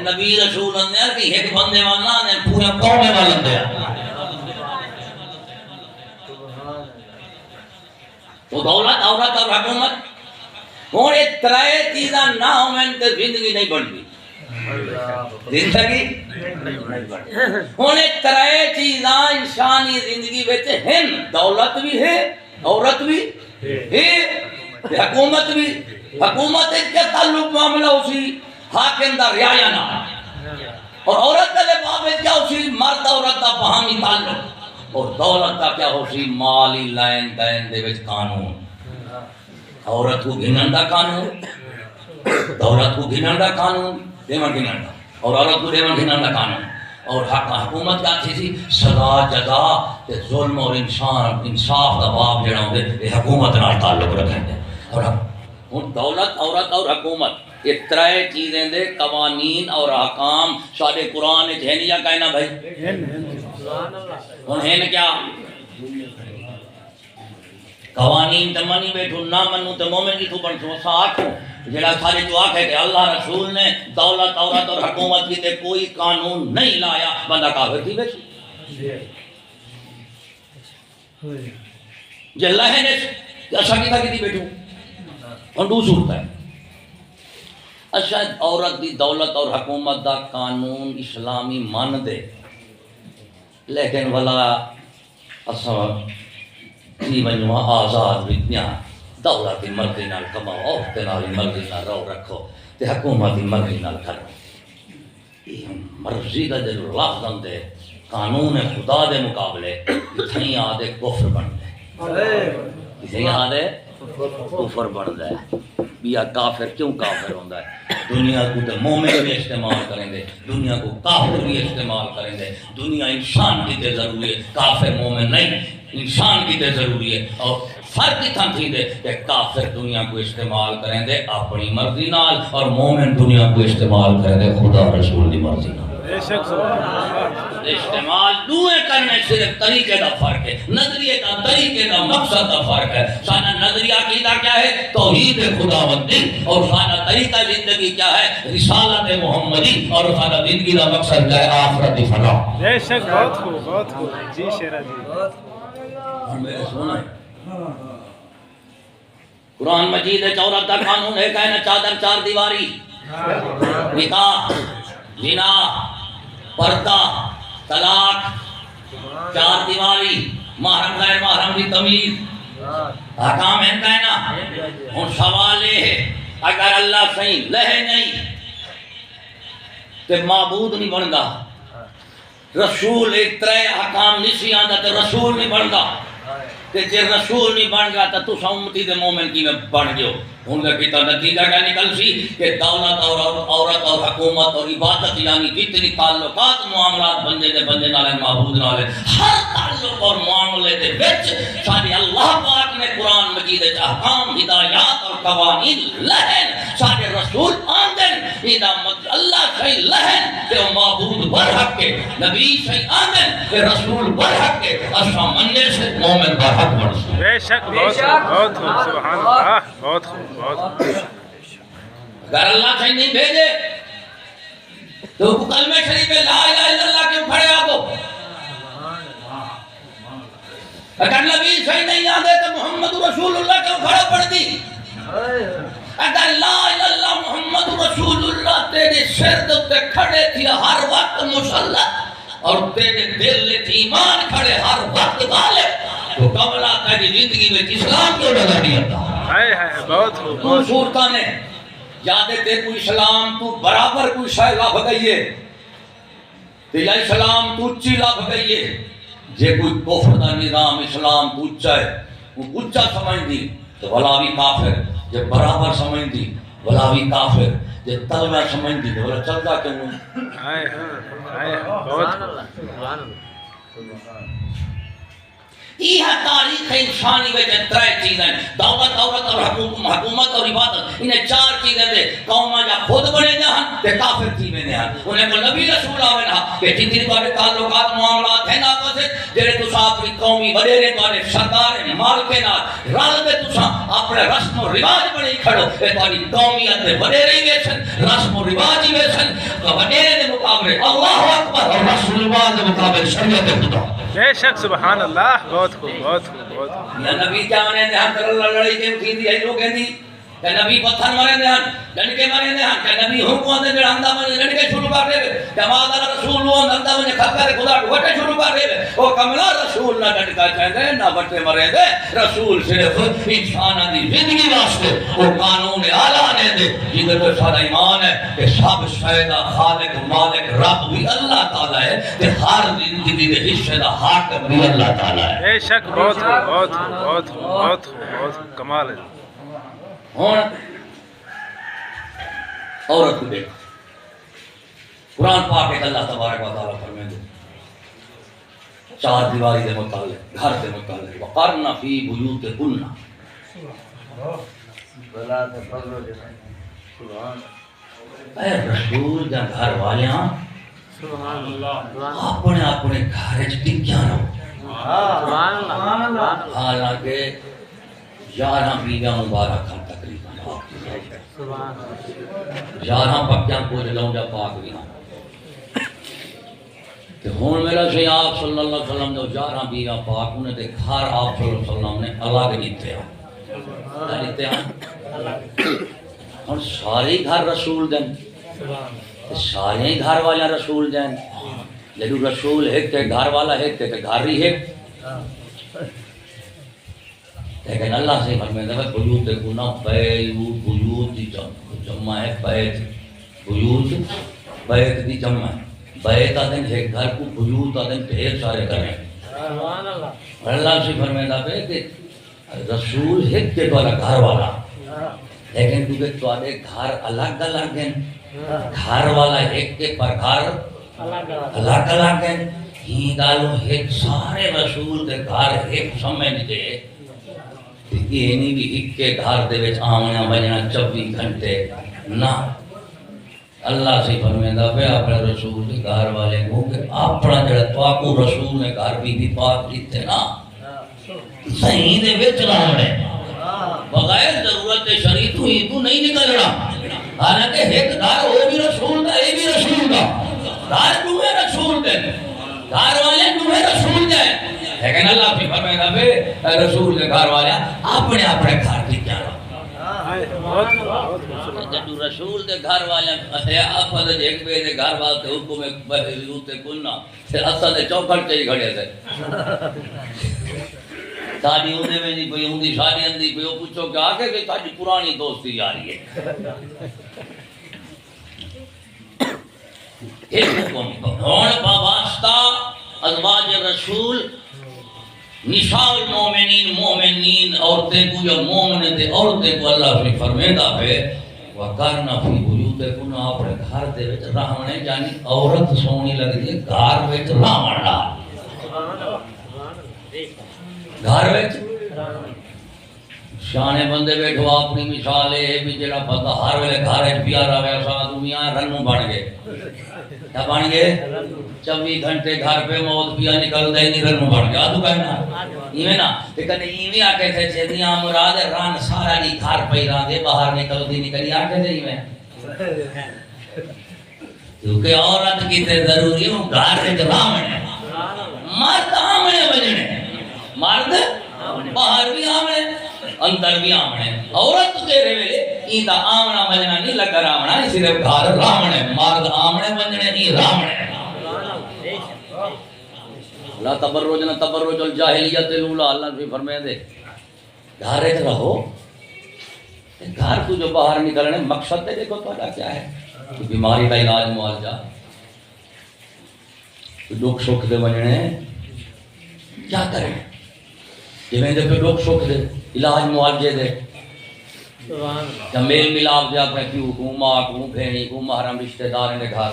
نبی رسول اندر کی ایک بندے والا نے پورے قوم والا دیا۔ تو دولت، عورت اور حکومت اور یہ ترائے چیزاں نہ ہوئیں تو زندگی نہیں بڑھتی، زندگی ہوں یہ ترائے چیزاں انسانی زندگی بیچے ہیں، دولت بھی ہے، عورت بھی ہے، حکومت بھی۔ حکومت کے تعلق معاملہ اسی حاکم دا رعایا نہ، اور عورت کے بابے کیا اسی مرد عورت دا باہمی تعلق، اور دولت کا کیا ہو سی مالی لین دین دے وچ قانون۔ عورت کو گھنن دا قانون، دولت کو گھنن دا قانون، دیون گھنن دا، اور عورت کو دیون گھنن دا قانون، اور حکومت کا تھی سی سزا جزا تے ظلم اور انصاف دا باب جڑا ہوندے یہ حکومت نال تعلق رکھیں دے۔ اور دولت، عورت اور حکومت یہ ترے چیزیں دے قوانین اور احکام سارے قرآن وچ ہے نہیں یا کہنا بھائی ہن ہے کیا؟ قوانین تے منی بیٹھو، نہ منو تے مومن کی تو بن سو ساتھ جڑا سارے جو آکھے کہ اللہ رسول نے دولت، عورت اور حکومت کی تے کوئی قانون نہیں لایا، بندہ کافر تھی بیٹھی جے اللہ نے اچھا کی تھا کی تھی بیٹھو ہن دو صورت ہے۔ اچھا عورت دی دولت اور حکومت دا قانون اسلامی مان دے، لیکن والا اصلا کی ونجوا آزاد ویتنیا دولت دی مرضی نال کماؤ، عورت نال مرضی نال رو رکھو تے حکومت دی مرضی نال کرو۔ یہ مرضی دا جو لفظ اندے قانون خدا دے مقابلے اتنی آدھے کفر بن دے، اتنی آدھے کفر بن دے۔ بیا کافر کیوں کافر ہوندہ ہے؟ دنیا کو تے مومن بھی استعمال کریں دے، دنیا کو کافر بھی استعمال کریں دے۔ دنیا انسان کی تے ضروری ہے، کافر مومن نہیں، انسان کی تے ضروری ہے۔ اور فرق اتنا تھی دے کہ کافر دنیا کو استعمال کریں دے اپنی مرضی نال، اور مومن دنیا کو استعمال کریں دے خدا رسول دی مرضی نال۔ استعمال دوئے کرنے صرف طریقے کا فرق ہے، نظریے کا، طریقے کا، مقصد کا فرق ہے۔ سانا نظریہ عقیدہ کیا ہے؟ توحید خداوندی، اور سانا طریقہ زندگی کیا ہے؟ رسالت محمدی، اور سانا زندگی کا مقصد کیا ہے؟ آخرت فلاح۔ بے شک بہت خوب، بہت خوب جی شیرہ جی۔ میرے سونا ہے قرآن مجید عورت کا قانون ہے کہ چادر چار دیواری، نکاح، زنا، پردہ، طلاق، چار دیواری، محرم غیر محرم کی تمیز، حکام ہے کہنا۔ اور سوال یہ ہے اگر اللہ صحیح لہے نہیں تو معبود نہیں بنتا، رسول ایک ترے حکام نہیں آتا تو رسول نہیں بنتا، کہ جے رسول نہیں بن گیا تو تسا امتی دے مومن کی میں بن گئے۔ ان کا کتا نتیجہ کیا نکل سی کہ دولت اور عورت اور حکومت اور عبادت یعنی جتنی تعلقات معاملات بندے دے بندے نالے معبود نالے ہر تعلق اور معاملے دے وچ سارے اللہ پاک نے قرآن مجید احکام، ہدایات اور قوانین لہن سارے رسول آندن۔ اللہ صحیح لہن کہ وہ معبود برحق کے، نبی صحیح آندن کہ رسول برحق کے، اسا مننے سے مومن برحق بن سکتے۔ بے شک بہت خوب، بہت خوب، سبحان اللہ، بہت خوب، بہت خوب۔ اگر اللہ صحیح نہیں بھیجے تو کلمہ شریف لا الہ الا اللہ کیوں پڑھے آپ کو؟ اگر نبی صحیح نہیں آدھے تو محمد رسول اللہ کیوں کھڑا پڑھ دی؟ اگر لا الہ الا اللہ محمد رسول اللہ تیرے سر دے کھڑے تھی ہر وقت مسلح، اور تیرے دل تھی ایمان کھڑے ہر وقت غالب، تو کملا تیری زندگی میں اسلام کیوں نظر نہیں آتا؟ ہائے ہائے بہت خوب تو بہت صورتہ نے یادے تے کوئی اسلام تو برابر کوئی شاید لفظ گئیے تے یا اسلام تو اچھی لفظ گئیے جے کوئی کفر دا نظام اسلام تو اچھا ہے وہ اچھا سمجھ دی تو بھلا بھی کافر، جے برابر سمجھ دی بھلا بھی کافر، جے تلوہ سمجھ دی تو بھلا چلتا کیوں؟ ہائے ہائے بہت یہ تاریخ انسانی میں ترے چیزیں دولت اور حکومت اور عبادت، انہیں چار چیزیں دے قوم جا خود بنے جہاں تے کافر تھی میں نے انہیں کو نبی رسول آوے نا کہ جتنی بارے تعلقات معاملات ہیں نا پسے جڑے تسا اپنی قومی وڈیرے بارے سرکار مال کے نال رل دے تسا اپنے رسم و رواج بنے کھڑو اے تاری قومیت دے وڈیرے ہی ویسن رسم و رواج ہی ویسن وڈیرے دے مقابلے اللہ اکبر اور رسول اللہ دے مقابلے شریعت خدا بے شک سبحان اللہ بہت خوب بہت خوب بہت خوب یا نبی کیا منے دے ہم کر لڑائی کے اٹھی دی ہے لوگ کہندی کہ نبی پتھر مرے دے ہن ڈنڈ کے مرے دے ہن کہ نبی حکم دے جڑاندا میں ڈنڈ کے شروع کر دے کہ ماں رسول وہ نندا میں کھکا دے خدا وٹے شروع کر دے او کملا رسول نہ ڈنڈ کا کہندے نہ وٹے مرے دے رسول صرف انساناں دی زندگی واسطے او قانون اعلی نے دے جدے تو سارا ایمان ہے کہ سب شے دا خالق مالک رب بھی اللہ تعالی ہے تے ہر زندگی دے حصے دا حاکم بھی اللہ تعالی ہے بے شک بہت خوب بہت خوب بہت خوب بہت خوب بہت خوب کمال ہے ہون عورت کو دیکھ قرآن پاک ایک اللہ تبارک و تعالیٰ فرمائے دے چار دیواری دے متعلق گھر دے متعلق وقرن فی بیوتکن اے رسول دا گھر والیاں اپنے اپنے گھر وچ ٹکیا رہو حالانکہ 11 بیویاں مبارک ہیں تقریباً 11 پکیاں کچھ لونڈا پاک بھی ہیں کہ ہون میرا سے آپ صلی اللہ علیہ وسلم جو 11 بیویاں پاک انہیں تے گھر آپ صلی اللہ علیہ وسلم نے الگ دیتے ہیں دیتے ہیں اور سارے گھر رسول دیں سارے گھر والے رسول دیں لیکن رسول ایک تے گھر والا ایک تے گھر ہی ایک لیکن اللہ سے فرمائے ہے بیوت گنا بیوت دی جمع ہے بیت بیوت بیت دی جمع ہے بیت آدھیں ایک گھر کو بیوت آدھیں ڈھیر سارے گھر ہیں اللہ سے فرمائے ہے کہ رسول ایک کے دوارا گھر والا لیکن کیونکہ تمہارے گھر الگ الگ ہیں گھر والا ایک کے پر گھر الگ الگ ہیں ہی گالوں ایک سارے رسول کے گھر ایک سمجھ دے یہ نہیں بھی ایک کے گھر دے وچ آمنا بجنا 24 گھنٹے نہ اللہ سے فرمائندا پہ اپنے رسول کے گھر والے کو کہ اپنا جڑا تواکو رسول نے گھر بھی پاک دیتے نا صحیح دے وچ رہنے بغیر ضرورت شریعت ہوئی تو نہیں نکلنا حالانکہ ایک گھر وہ بھی رسول دا یہ بھی رسول دا گھر تمہیں رسول دے گھر والے تمہیں رسول دے لیکن اللہ کی فرمائے بے رسول کے گھر والے اپنے اپنے گھر کی کیا رہا جب رسول کے گھر والے آپ نے ایک بے دے گھر والے حکم ایک بیوت کننا پھر اصل دے چوکھٹ چاہی کھڑے تھے ساڑی ہونے میں نہیں کوئی ہوندی شادی اندی کوئی وہ پوچھو کہ آگے کہ ساڑی پرانی دوستی جاری ہے ایک حکم ہون واسطہ ازواج رسول نساء المومنین مومنین عورتیں کو یا مومن دے عورتیں کو اللہ سے فرمیدا پہ وَقَرْنَ فِي بُيُوتِكُنَّ اپنے گھر دے وچ رہنے یعنی عورت سونی لگدی ہے گھر وچ رہن نال گھر وچ شانے بندے بیٹھو اپنی مثال ہے بھی جڑا بندہ ہر ویلے گھر وچ پیارا ویسا دنیا رنو بن گئے کیا بن گئے 24 گھنٹے گھر پہ موت پیا نکل دے نہیں رنو بن گیا تو کہنا ایویں نا تے کنے ایویں آ کے تھے چیدیاں مراد رن سارا دی گھر پہ رہا دے باہر نکل دی نکلی آ کے تے ایویں کیونکہ عورت کی تے ضروری ہے گھر وچ رہنے مرد آمنے بجنے مرد باہر بھی آمنے اندر بھی آمنے عورت تیرے ویلے ایندا آمنا بجنا نہیں لگا رامنا صرف گھر رامنے مرد آمنے بجنے نہیں رامنے لا تبرجنا تبرج الجاہلیت الاولی، اللہ بھی فرمائے دے گھر وچ رہو، گھر تو جو باہر نکلنے مقصد تے دیکھو تہاڈا کیا ہے، کہ بیماری کا علاج معالجہ، دکھ سکھ دے ونجنے کیا کریں، جویں دے دکھ سکھ دے علاج معالجے دے، یا میل ملاپ دے اپنے پیو کو ماں کو بھینی کو محرم رشتہ دار دے گھر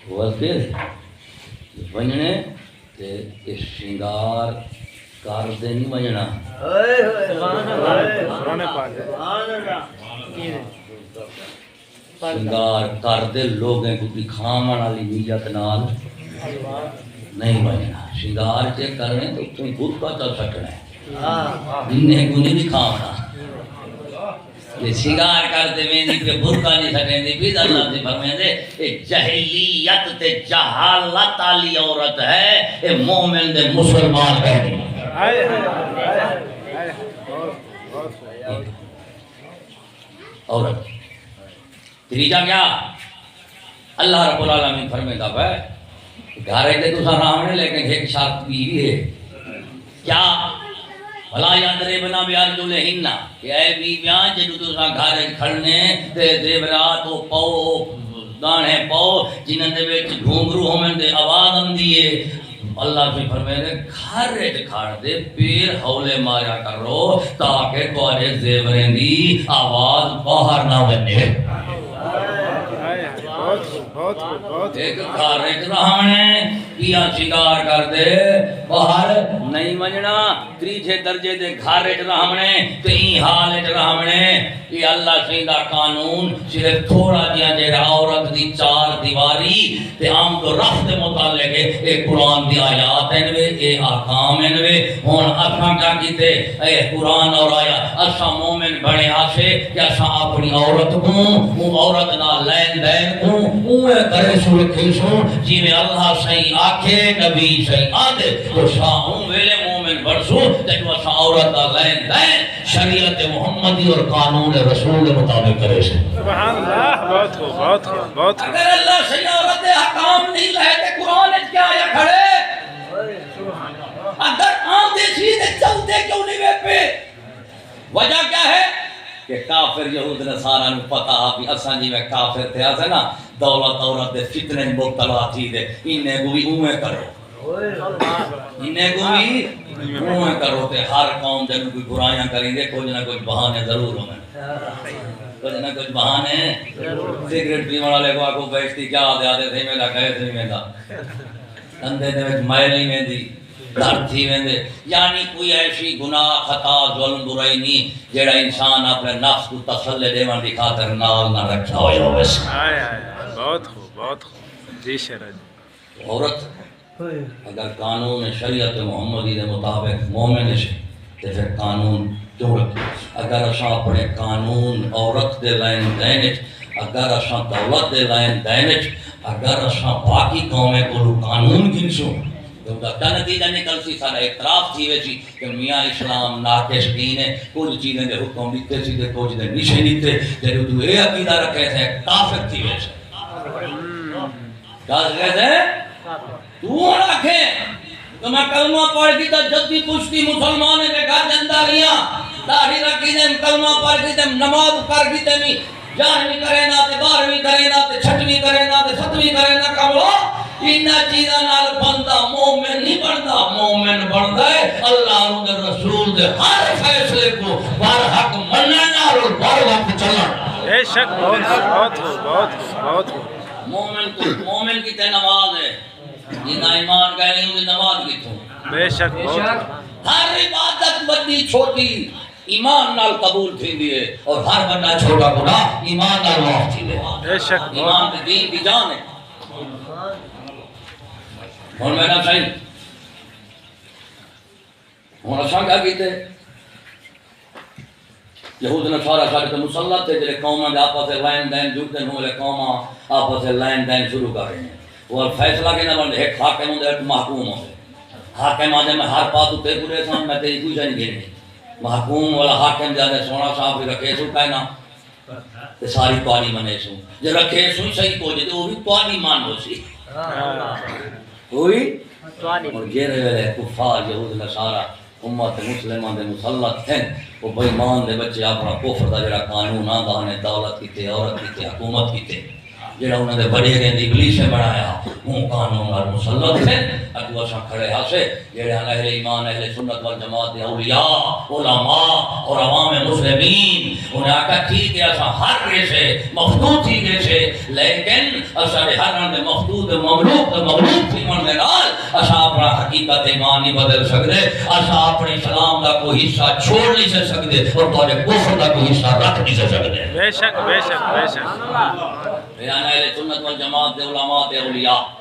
بولتے ونجنے تے شنگار کر دے نہیں ونجنا، شنگار کر دے لوگیں کو دکھاون والی نیت نال نہیں ونجنا، شنگار تے کرنے تو تم خود کا چل سکنا ہے، انہیں کو نہیں دکھاونا، یہ شنگار کرتے میں کہ برقع نہیں سکیں دی بھی اللہ سے فرمائے دے یہ جہلیت تے جہالت والی عورت ہے، یہ مومن دے مسلمان ہے عورت۔ تیجا کیا اللہ رب العالمین فرمائے ہے گھر ہے تو سارا لیکن ایک شرط بھی ہے، کیا بھلا یادربنا بیارجلہن کہ اے بیویاں جدو تساں گھر کھڑنے تے زیورات پاؤ دانے پاؤ جنہاں دے وچ گھنگرو ہوویں تے آواز آندی ہے، اللہ سے فرمائے گھر وچ کھڑ دے پیر ہولے ماریا کرو تاکہ تواڈے زیوریں دی آواز باہر نہ ونے۔ ایک گھر وچ رہنے کیا شکار کر دے باہر نہیں منجنا، تیجے درجے دے گھر وچ رہنے تے این حال وچ رہنے، یہ اللہ سیندا قانون صرف تھوڑا جہا جہاں عورت دی چار دیواری تے عام تو رفت دے متعلق اے قرآن دی آیات ہیں وے، اے احکام ہیں وے، ہن اساں کیا کیتے اے قرآن اور آیا اساں مومن بنے آسے کہ اساں اپنی عورت کو وہ عورت نال لین دین کو اوے کرے سو رکھے سو جی میں اللہ صحیح آکھے نبی صحیح آدھے تو شاہ ہوں ویلے مومن بڑھسو جب اساں عورت نال لین دین شریعت محمدی اور قانون رسول کے مطابق کرے سے۔ سبحان اللہ، بہت خوب بہت خوب بہت خوب۔ اگر اللہ صحیح عورت حکام نہیں رہتے قرآن اچ کیا آیا کھڑے، اگر آمدے سیدھے چلتے کیوں نہیں وے پہ، وجہ کیا ہے کہ کافر یہود نصارہ نو پتا بھی اساں جی میں کافر تھے اساں نا دولت عورت دے فتنے مبتلا تھی دے انہیں کو بھی اوے کرو، انہیں کو بھی اوے کرو تے ہر قوم جن کوئی برائیاں کریں گے کچھ نہ کچھ بہانے ضرور ہوں کچھ نہ کچھ بہانے، سگریٹ پینے والے کو آکو بیشتی کیا آدھے تھے میرا کہے تھے میرا اندھے دے وچ مائل نہیں میں دی در تھی ویندے، یعنی کوئی ایسی گناہ خطا ظلم برائی نہیں جیڑا انسان اپنے نفس کو تسلی دیوان دی خاطر نال نہ رکھا ہوئے ہو بس۔ بہت خوب بہت خوب جی شہرہ عورت اگر قانون شریعت محمدی دے مطابق مومن ہے تو پھر قانون کیوں رکھے، اگر اساں اپنے قانون عورت دے لین دین اگر اساں دولت دے لین دین اگر اساں باقی قومیں کو قانون گنسوں تو نتیجہ نکل سی سارا اعتراف تھی ویسی کہ میاں اسلام ناقص دین ہے، کچھ چیزیں دے حکم دیتے سی دے کچھ دے نیچے دیتے جب تو اے عقیدہ رکھے تھے کافر تھی ویسے کہا تھے تو رکھے تو میں کلمہ پڑھ کی تا جدی پوچھتی مسلمان کے گھر جنداریاں داڑھی رکھی دے کلمہ پڑھ کی دے نماز کر کی دے جاہویں کرے نا تے بارہویں کرے نا تے چھٹویں کرے نا تے ستویں کرے نا کملو انہا چیزاں نال بندہ مومن نہیں بنتا، مومن بنتا ہے اللہ کے رسول دے ہر فیصلے کو بر حق مننا اور بر وقت چلنا۔ بے شک بہت بہت بہت بہت مومن کی تے نماز ہے جنہاں ایمان کہنے ہوئی نماز کی تھو بے شک بہت ہر عبادت بڑی چھوٹی ایمان نال قبول تھی دیئے اور ہر بڑا چھوٹا گناہ ایمان نال معاف تھی دیئے، بے شک ایمان کی دین کی جان ہے۔ اور میں نہ صحیح ہوں اساں کیا کیتے یہود نصارہ سارے مسلط تھے جلے قوماں دے آپس سے لین دین جڑتے ہوں لے قوماں آپس سے لین دین شروع کر رہے ہیں اور فیصلہ کے نہ بندے ایک حاکم ہوندے ایک محکوم ہوندے، حاکم آدھے میں ہر پاس تے پورے سان میں تیری کوئی نہیں گھنی، محکوم والا حاکم زیادہ سونا صاحب رکھے سو کہنا تے ساری تواری منے سو جے رکھے سو صحیح کو جے وہ بھی تواری مان ہو سی ہوئی اور جیرے ویلے کفار یہود نصارا امت مسلمان دے مسلط ہیں وہ بے ایمان دے بچے اپنا کفر دا جڑا قانون آندا نے دولت کیتے عورت کیتے حکومت کیتے جڑا انہوں نے بڑے گئے ابلیس سے بنایا وہ قانون اور مسلط ہے اگو اساں کھڑے ہاسے جڑے اہل ایمان اہل سنت والجماعت دے اولیاء علماء اور عوام مسلمین انہیں آکھا ٹھیک ہے اساں ہر رہے سے مخدود تھی گئے سے لیکن اساں ہر رہے مخدود مغلوب تھی من دے نال اساں اپنا حقیقت ایمان نہیں بدل سکتے اساں اپنے اسلام دا کوئی حصہ چھوڑ نہیں سکتے اور تھوڑے کفر دا کوئی حصہ رکھ نہیں سکتے بے شک بے شک بے شک بیان اہل سنت والجماعت دے علماء تے اولیاء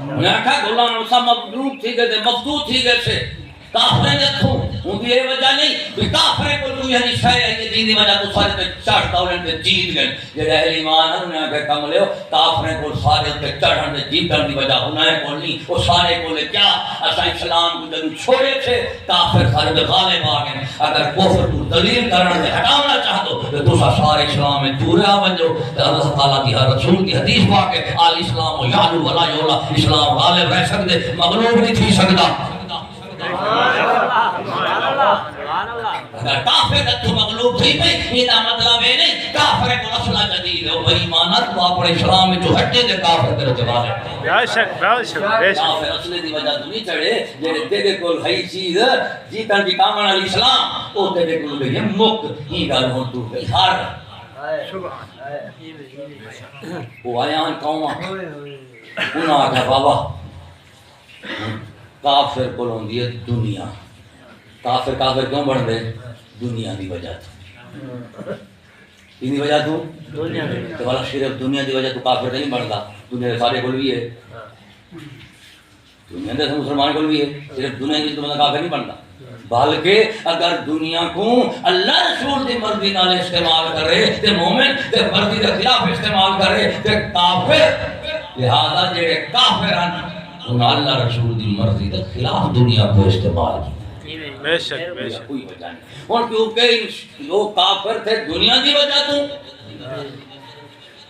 انہیں آکھا غلام سب مغلوب تھی گئے مخدود تھی گئے سے کافریں جتھوں ان کی یہ وجہ نہیں کہ کافریں کو تو یعنی شے ہے یہ دین دی وجہ تو سارے تے چڑھ دولن تے جیت گئے جڑے اہل ایمان ہیں انہیں آکھا کم لیو کافریں کو سارے تے چڑھن تے جیتن دی وجہ انہیں کو نہیں وہ سارے کو لے کیا اساں اسلام کو جدوں چھوڑے تھے کافر سارے تے غالب آ گئے اگر کفر کو دلیل کرنا تے ہٹانا چاہتو تو تسا سارے اسلام میں دور آ ونجو تے اللہ تعالی دی ہر رسول کی حدیث پاک ہے آل اسلام و یعلو ولا یولا اسلام غالب رہ سکدے مغلوب نہیں تھی سکدا اگر کافر تو مغلوب تھی پئی یہ مطلب ہے نہیں کافر کو اصلا جدید ہے بے ایمانت تو اپنے اسلام میں جو ہٹے دے کافر تیرے جواب ہے بے شک بے شک کافر اصلی دی وجہ تو نہیں چڑھے جڑے تیرے کول ہے چیز جیتن دی کامن والی اسلام او تیرے کول ہے مک ہی گل ہون تو ہر وہ آیا قوم انہاں آکھا بابا کافر کو ہوندی ہے دنیا کافر کافر کیوں بن دے دنیا دی وجہ تو کی وجہ تو دنیا تو والا صرف دنیا دی وجہ تو کافر نہیں بنتا دنیا سارے کول بھی ہے دنیا دے مسلمان کول بھی ہے صرف دنیا دی تو بندہ کافر نہیں بنتا بلکہ اگر دنیا کو اللہ رسول دی مرضی نال استعمال کرے تے مومن تے مرضی دے خلاف استعمال کرے تے کافر لہذا جڑے کافر ہیں انہاں اللہ رسول دی مرضی دے خلاف دنیا کو استعمال کیا بے شک بے شک کوئی وجہ نہیں اور کیونکہ وہ کافر تھے دنیا دی وجہ تو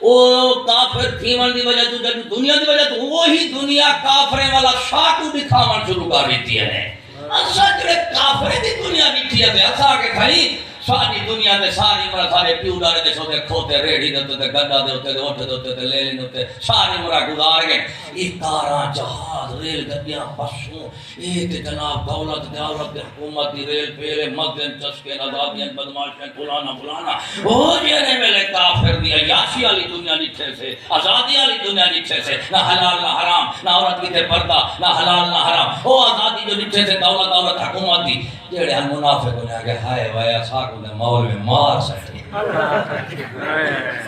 او کافر تھیون دی وجہ تو جب دنیا دی وجہ تو وہی دنیا کافرے والا شاکو دکھاون شروع کر دیتی ہے اسا جڑے کافرے دی دنیا بیٹھی ہے اسا کے کھائی ساری دنیا میں ساری مرا سارے پیو دارے دے سوتے کھوتے ریڑھی دے تے گڈا دے تے اٹھ دے تے لے لے تے ساری مرا گزار گئے یہ کاراں جہاز ریل گڈیاں پشوں یہ تے جناب دولت دے حکومت دی ریل پیلے مدن چسکے آزادیاں بدماشیں فلانا او جڑے ویلے کافر دی عیاشی والی دنیا نٹھے سے آزادی والی دنیا نٹھے سے نہ حلال نہ حرام نہ عورت کی تے پردہ نہ حلال نہ حرام او آزادی جو نٹھے سے دولت حکومت دی جڑے منافق نے کہ ہائے وایا ساکو دے مول میں مار سکتے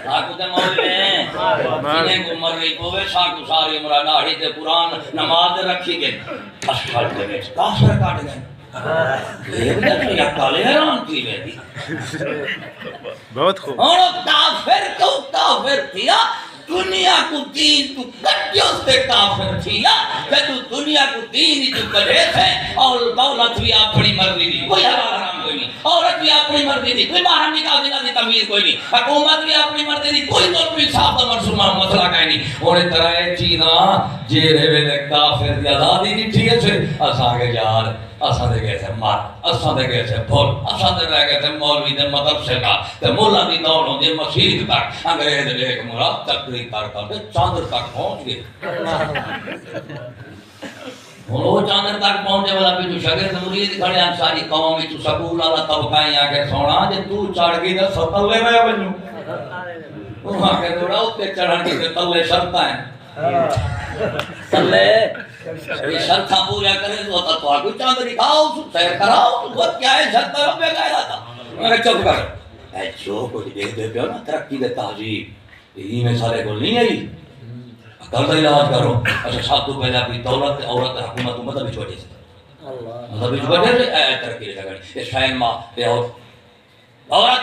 ساکو دے مول میں جنہیں کو مر رہی پوے ساکو ساری عمرہ ناڑی تے قرآن نماز رکھی گئے اسفل دے میں کافر کاٹ گئے یہ بھی تو یک کالے حیران تھی بیدی بہت خوب اور کافر کو کافر کیا دنیا کو دین تو کٹیوں سے کافر تھیا کہ تو دنیا کو دین تو کٹے تھے اور دولت بھی اپنی مرضی دی کوئی حلال حرام کوئی نہیں عورت بھی اپنی مرضی دی کوئی باہر نکال دینا دی تمیز کوئی نہیں حکومت بھی اپنی مرضی دی کوئی ظلم انصاف کا مرسومہ مسئلہ کہیں نہیں اور اس طرح یہ چیزاں جیرے ویلے کافر دی آزادی دی ٹھیے سے اساں کے یار اساں دے گئے تھے مار اساں دے گئے تھے بھول اساں دے رہ گئے تھے مولوی دے مدرسے کا تے مولا دی دور ہوندی مسجد تک انگریز لے کے مراد تقریر کر کے چاندر تک پہنچ گئے وہ چاندر تک پہنچے والا بھی جو شاگرد مرید کھڑے ہیں ساری قوم میں تو سکول والا طبقائیں آ کے سونا جے تو چڑھ گئی تے ستلے میں بنو وہاں کے دوڑا اوتے چڑھن کی تے تلے شرطاں ہیں تلے شرطاں پورا کرے تو آپ کو چاندر دکھاؤ سیر کراؤ تو کیا ہے شرط پہ گیا تھا میں چپ کر اے جو کوئی دیکھ دے پیو نا ترقی دے تہذیب یہ میں سارے کو نہیں آئی عقل کا علاج کرو اچھا سب تو پہلے اپنی دولت عورت حکومت مطلب بھی چھوٹے سے مطلب بھی چھوٹے سے ترقی لے جگہ یہ شاین ماں بے عورت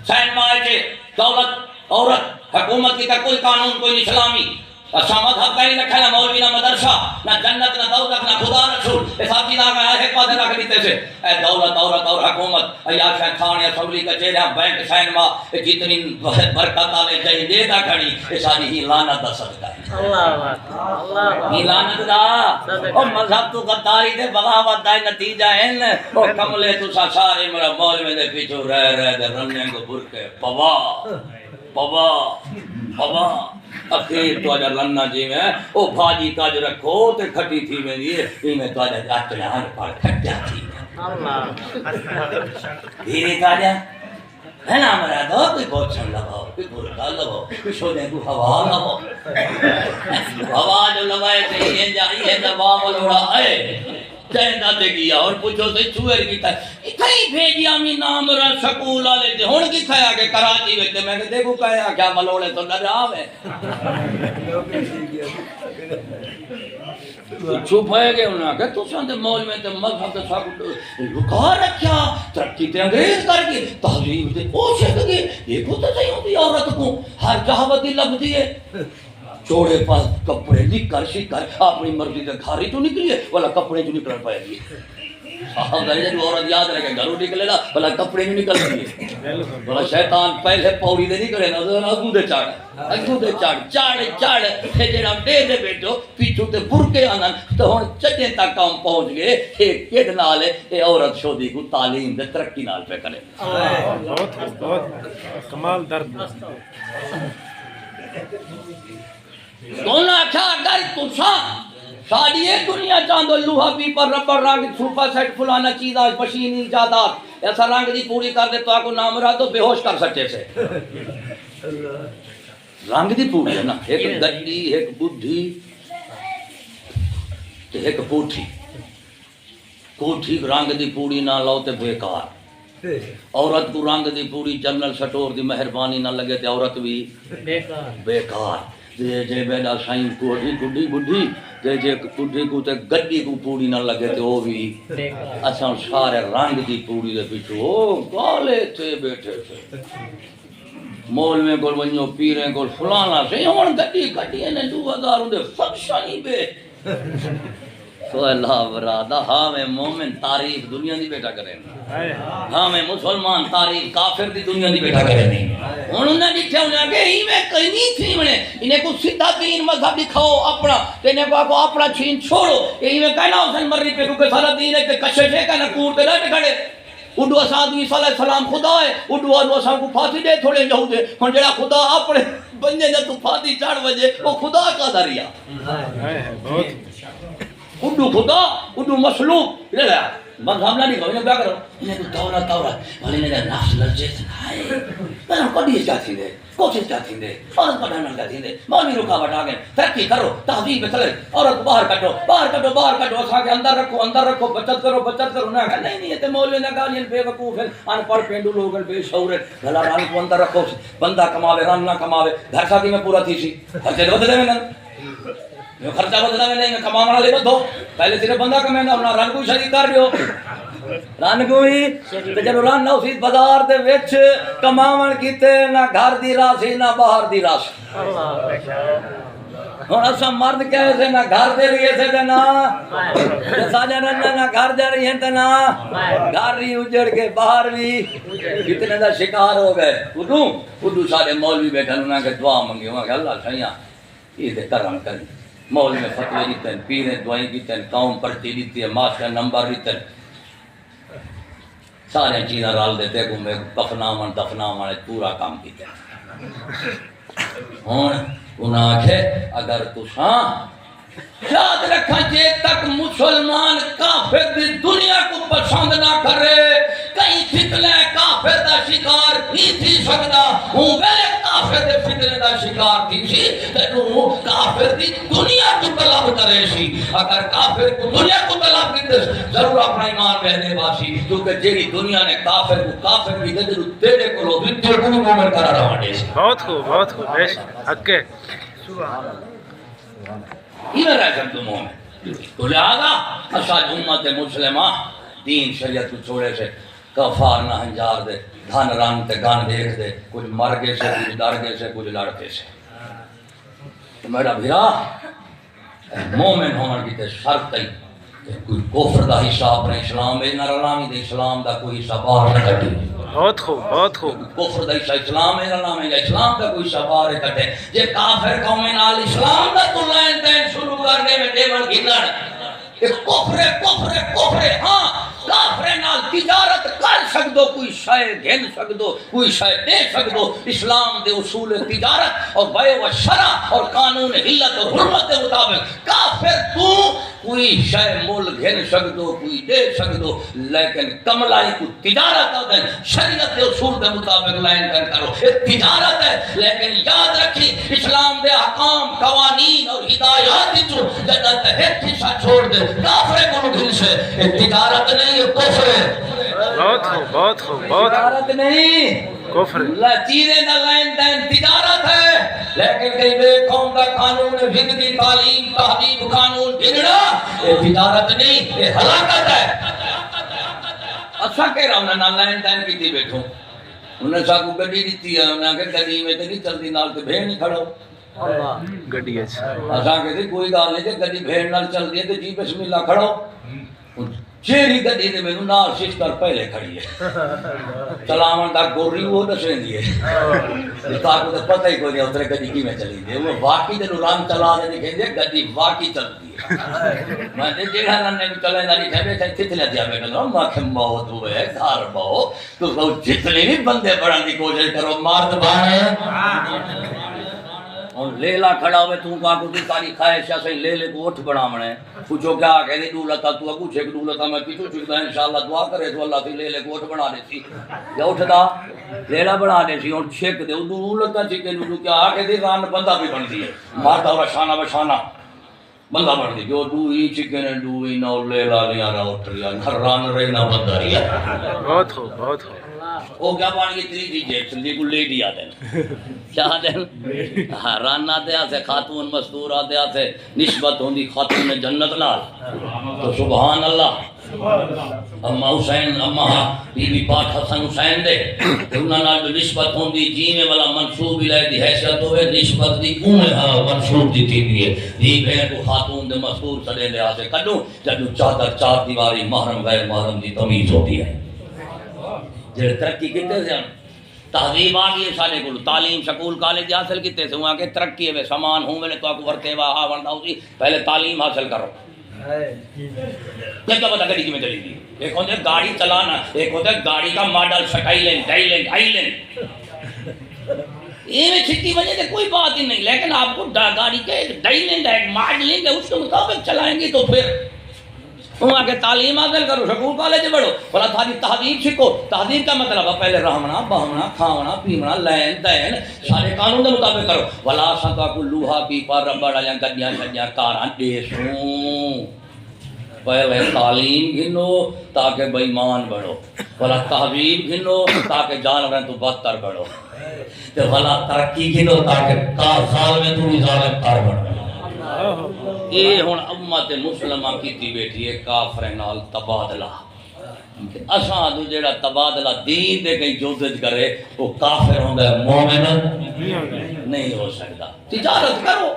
شاین ماں ہے دولت عورت حکومت کی کا کوئی قانون کوئی اسلامی اچھا مذہب کا نہیں رکھا، نہ مولوی نہ مدرسہ نہ جنت نہ دوزخ نہ خدا رسول، یہ سب چیزاں کا ہے حکمت رکھ دیتے سے اے دولت عورت اور حکومت عیاشیں تھانے اسمبلی کچہریاں بینک سینما جتنی برکت والے جائیں دے دا کھڑی یہ ساری ہی لعنت دا صدقہ ہے، ہی لعنت دا اور مذہب تو غداری دے بغاوت دا نتیجہ ہے اور کملے تو سارے میرا مولوی دے پیچھے رہ دے رننے کو برکے پوا پوا پوا اخیر تو اجا لنا جی میں او بھاجی تاج رکھو تے کھٹی تھی میں یہ میں تو اجا اچڑا ہن پر کھٹیا تھی دھیرے تاجا ہے نا مرا دو کوئی بوچھن لگاؤ کوئی برکا لگاؤ کوئی شودے کو ہوا لگاؤ ہوا جو لگائے تھے یہ جائی ہے دبا ملوڑا ہے چہندہ دے گیا اور پوچھو سے چوئر کی تھا اتھائی بھیجی آمی نام رہا سکول آلے تھے ہون کی تھا کہ کراچی ویتے میں کہ دیکھو کہا کیا ملوڑے تو نہ جاؤ ہے چھپائے گئے انہوں نے کہا تو ساندے مول میں تے مذہب تے ساکو رکھا رکھیا ترقی تے انگریز کر کے تحریم تے پوچھے گئے یہ کو تے صحیح ہوتی عورت کو ہر جہوتی لگ دیئے چوڑے پاس کپڑے نکل شکل اپنی مرضی سے گھاری تو نکلی ہے والا کپڑے جو نکل پائے گی صاحب دائجہ جو عورت یاد رکھے گھروں نکلے نا والا کپڑے جو نکل دیئے والا شیطان پہلے پوڑی دے نہیں کرے نا اگو دے چاڑ جیڑا دے دے بیٹھو پیچھو تے برکے آنن تو ہون چجے تک کام پہنچ گئے ایک کد نال ہے عورت شودی کو تعلیم دے ترقی نال پہ کرے بہت کمال درد کون آکھا اگر تساں ساری دنیا چاندو لوہا پیپر ربر رنگ سوپر سیٹ فلانا چیز آج مشین ایجادات ایسا رنگ دی پوری کر دے تو آپ کو نام رہا تو بے ہوش کر سکتے سے رنگ دی پوری ہے نا ایک گڈی ایک بدھی ایک پوٹھی کوٹھی رنگ دی پوری نہ لاؤ تے بیکار عورت کو رنگ دی پوری جنرل سٹور دی مہربانی نہ لگے تے عورت بھی بیکار جے بیڈا سائیں کوٹھی گڈی بدھی جے کڈی کو تے گڈی کو پوری نہ لگے تے او بھی اساں سارے رنگ دی پوری دے پیچھے او گالے تے بیٹھے تھے مول میں کول ونجو پیریں کول فلانا سے ہن گڈی نے 2000 دے فنکشن ہی بے تو اللہ برادا ہاں میں مومن تعریف دنیا دی بیٹا کریں ہاں میں مسلمان تعریف کافر دی دنیا دی بیٹا کریں انہوں نے لکھا انہیں کہ ہی میں کہیں نہیں تھی انہیں کو سیدھا دین مذہب دکھاؤ اپنا انہیں کو اپنا چھین چھوڑو یہی میں کہنا حسین مرری پہ کیونکہ سارا دین ہے کہ کشش ہے کہنا کور دے رہے کھڑے اڈو اساد عیسیٰ علیہ السلام خدا ہے اڈو اساد کو پھانسی دے تھوڑے یہودے ہن جڑا خدا اپنے بندے نے تو پھانسی چڑھ وجے وہ خدا کا دریا اڈو خدا اڈو مخلوق لے لیا مذہب نہ نہیں کہو کیا کرو انہیں تو دولت والے نے نفس لرزے سکھائے میں کدی کیا تھی دے کوشش کیا تھی دے عورت پڑھانا کیا تھی دے مولوی رکاوٹ آ گئے ترقی کرو تہذیب چلے عورت باہر کٹو اساں کے اندر رکھو بچت کرو نہ نہیں نہیں تے مولوی نے گالیاں بے وقوف ہیں ان پڑھ پینڈو لوگ بے شعور ہے بھلا ران کو اندر رکھو بندہ کماوے ران نہ کماوے گھر شادی میں پورا تھی سی خرچے ود دے میں جو خرچہ بدلا میں نہیں کمانا لے دو پہلے صرف بندہ کمائیں اپنا رن کو شریک کر دیو رن کو ہی تے جب رن نہ اسی بازار دے وچ کماون کیتے نہ گھر دی راسی نہ باہر دی راسی ہن اساں مرد کہے سے نہ گھر دے لیے سے تے نہ ساجا نہ گھر دے رہی ہیں تے نہ گھر ہی اجڑ کے باہر بھی کتنے دا شکار ہو گئے اردو سارے مولوی بیٹھے انہاں کے دعا منگی کہ اللہ سیاں یہ تے کرم کریں مول میں فتوے دیتے ہیں پیریں دعائیں دیتے ہیں قوم پرچی دیتی ہے ماسٹر نمبر دیتے ہیں سارے چیزیں رال دیتے ہیں گھومے دفناون پورا کام کیتے ہیں ہون انہاں آکھے اگر تساں یاد رکھا جے تک مسلمان کافر دی دنیا کو پسند نہ کرے کہیں فتنے کافر دا شکار نہیں تھی سکتا ہوں میں کافر دے فتنے دا شکار تھی سی تو کافر دی دنیا کو طلب کرے سی اگر کافر کو دنیا کو طلب کرے ضرور اپنا ایمان پہنے باسی کیونکہ جیڑی دنیا نے کافر کو کافر بھی دے دے تیرے کو لو تیرے کو مومن کرا رہا دے سی بہت خوب بے شک حق ہے یہ رہ کر تم مومن تو لہذا اشاد امت مسلمہ دین شریعت کو چھوڑے سے کفار نہ ہنجار دے دھن ران تے گان دیکھ دے کچھ مر گئے سے کچھ ڈر گئے سے کچھ لڑ گئے سے میرا بھرا مومن ہونا کی تے شرط ہے کہ کوئی کفر دا حصہ اپنے اسلام میں نہ رلامی دے اسلام دا کوئی حصہ باہر نہ کٹے بہت خوب بہت خوب کفر دا حصہ اسلام میں رلامی دے اسلام دا کوئی حصہ باہر کٹے جے کافر قوم نال اسلام دا تو لین دین شروع کرنے میں دیون گھنڑ کفر ہاں کافر نال تجارت کر سکدو کوئی شے گھن سکدو کوئی شے دے سکدو اسلام دے اصول تجارت اور بیع و شرع اور قانون حلت اور حرمت کے مطابق کافر تو کوئی شے مول گھن سکدو کوئی دے سکدو لیکن کملائی کو تجارت ہے شریعت کے اصول کے مطابق لین کر کرو یہ تجارت ہے لیکن یاد رکھی اسلام دے احکام قوانین اور ہدایات جو جنت ہے حصہ چھوڑ دے کافر کو گھن سے یہ تجارت نہیں یہ کفر ہے بہت خوب بہت خوب بہت تجارت نہیں کفر چیزیں نہ لین دین تجارت ہے لیکن کئی بے قوم کا قانون فقہی تعلیم تہذیب قانون بگڑا یہ تجارت نہیں یہ ہلاکت ہے اچھا کہہ رہا ہوں نہ لین دین کی بیٹھوں انہیں سا کو گڈی دیتی ہے انہیں کہ گڈی میں تے نہیں چلدی نال تے بھیڑ نہیں کھڑو گڈی اچھا اساں کہتے کوئی گل نہیں تے گڈی بھیڑ نال چلدی ہے تے جی بسم اللہ کھڑو چیری گڈی دے مینوں نال سسٹر پہلے کھڑی ہے چلاون دا گوری وہ دسیندی ہے تا کو تے پتہ ہی کوئی نہیں اترے گڈی کیویں چلی دی وہ واقعی تے رنگ چلا دے کہندے گڈی واقعی چلدی ہے میں تے جیڑا ننے چلے ناری ٹھے تے کتنے دیا بیٹھا میں کہ موت ہوئے گھر بہو تو جتنے بھی بندے بڑھن دی کوشش کرو مرد بنے اور لیلا کھڑا ہوئے تو کہا کہ تاری خواہش ہے لے لے کو اٹھ بڑھامنا ہے پوچھو کیا کہہ دولتا تو اگو چھے دولتا میں پیچھو چکتا ہے انشاءاللہ دعا کرے تو اللہ سے لے لے کو اٹھ بنا دے سی یا اٹھتا لیلا بنا دے سی اور چھک دے دولتا چھکے دولو کیا کہہ دے ران بندہ بھی بن دی ہے مارتا ہوا شانہ بشانہ بندہ بن دی جو دو ہی چھکے نے دو ہی نہ لیلا لیا رہا اٹھ رہا نہ ران رہی نہ بندہ رہا بہت خوب بہت خوب وہ کیا پانی کی تری جیکسن جی کو لیڈی آتے ہیں کیا آتے ہیں ران آتے آتے خاتون مستور آتے آتے نسبت ہوندی خاتون جنت نال تو سبحان اللہ اما حسین اما بی بی پاک حسن حسین دے انہاں نال جو نسبت ہوندی جیویں والا منصوب الہی دی حیثیت ہوئے نسبت دی اوہیں منصوب دی تھی ہے دی بہن کو خاتون دے مستور سڑے دے آتے کڈو جدو چادر چار دیواری محرم غیر محرم دی تمیز ہوتی ہے جڑے ترقی کتے سے تہذیب آ گئی سارے کو تعلیم سکول کالج حاصل کتے سے وہاں کے ترقی ہے سامان ہوں میں نے تو آپ کو ورتے ہوا ورنہ اسی پہلے تعلیم حاصل کرو کیا پتا گاڑی کی میں چلی گئی ایک ہوتا ہے گاڑی چلانا ایک ہوتا ہے گاڑی کا ماڈل سٹائلنگ ڈائلنگ آئلنگ یہ میں چھٹی وجہ سے کوئی بات ہی نہیں لیکن آپ کو گاڑی کے ڈائلنگ ہے ماڈلنگ ہے اس کے مطابق چلائیں گے تو پھر وہاں کے تعلیم حاصل کرو سکول کالج بڑھو بلا تھاری تہذیب سیکھو تہذیب کا مطلب ہے پہلے رہنا بہنا کھانا پینا لین دین سارے قانون کے مطابق کرو بلا ستا کو لوہا پیپا ربڑ یا گڈیاں شڈیاں کاراں دیسوں پہلے تعلیم گھنو تاکہ بے ایمان بڑھو بلا تہذیب گھنو تاکہ جانوریں تو بدتر بڑھو بلا ترقی گھنو تاکہ کار میں تو بھی ظالم کار بڑھو یہ ہن امت مسلمہ کیتی بیٹھی ہے کافر نال تبادلہ اساں تو جیڑا تبادلہ دین دے کہیں جوزج کرے وہ کافر ہوندا ہے مومن نہیں ہو سکتا تجارت کرو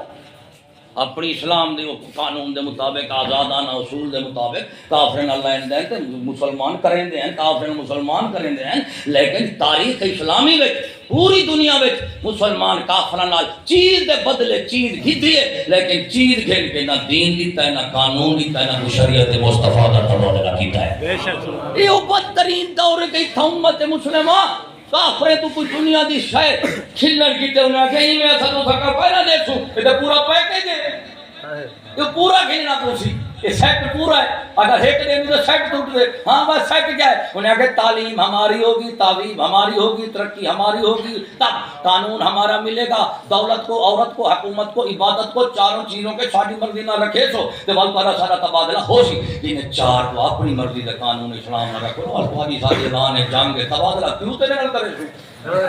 اپنی اسلام دے قانون دے مطابق آزادانہ اصول دے مطابق کافر نال لین دین تے مسلمان کریں دے ہیں کافر مسلمان کریں دے ہیں لیکن تاریخ اسلامی وچ پوری دنیا میں مسلمان کافران نال چیز دے بدلے چیز گھدی ہے لیکن چیز گھن کے نہ دین دیتا ہے نہ قانون دیتا ہے نہ شریعت مصطفیٰ دا تبادلہ کیتا ہے یہ بدترین دور گئی تھا امت مسلمہ کافرے تو کوئی دنیا دی شاید کھلر کیتے انہیں آگے ہی میں ایسا تو تھکا پہنا دے سوں یہ پورا پیکیج ہے یہ پورا کھلنا پوسی یہ سیٹ پورا ہے اگر ایک دن تو سیٹ ٹوٹ دے ہاں بس سیٹ کیا ہے انہیں آگے تعلیم ہماری ہوگی تعلیم ہماری ہوگی ترقی ہماری ہوگی تب قانون ہمارا ملے گا دولت کو عورت کو حکومت کو عبادت کو چاروں چیزوں کے ساری مرضی نہ رکھے سو تو بل پارا سارا تبادلہ ہو سی جنہیں چار کو اپنی مرضی کا قانون اسلام نہ رکھو اور پاری ساری اعلان جنگ تبادلہ کیوں تے نہ کرے سو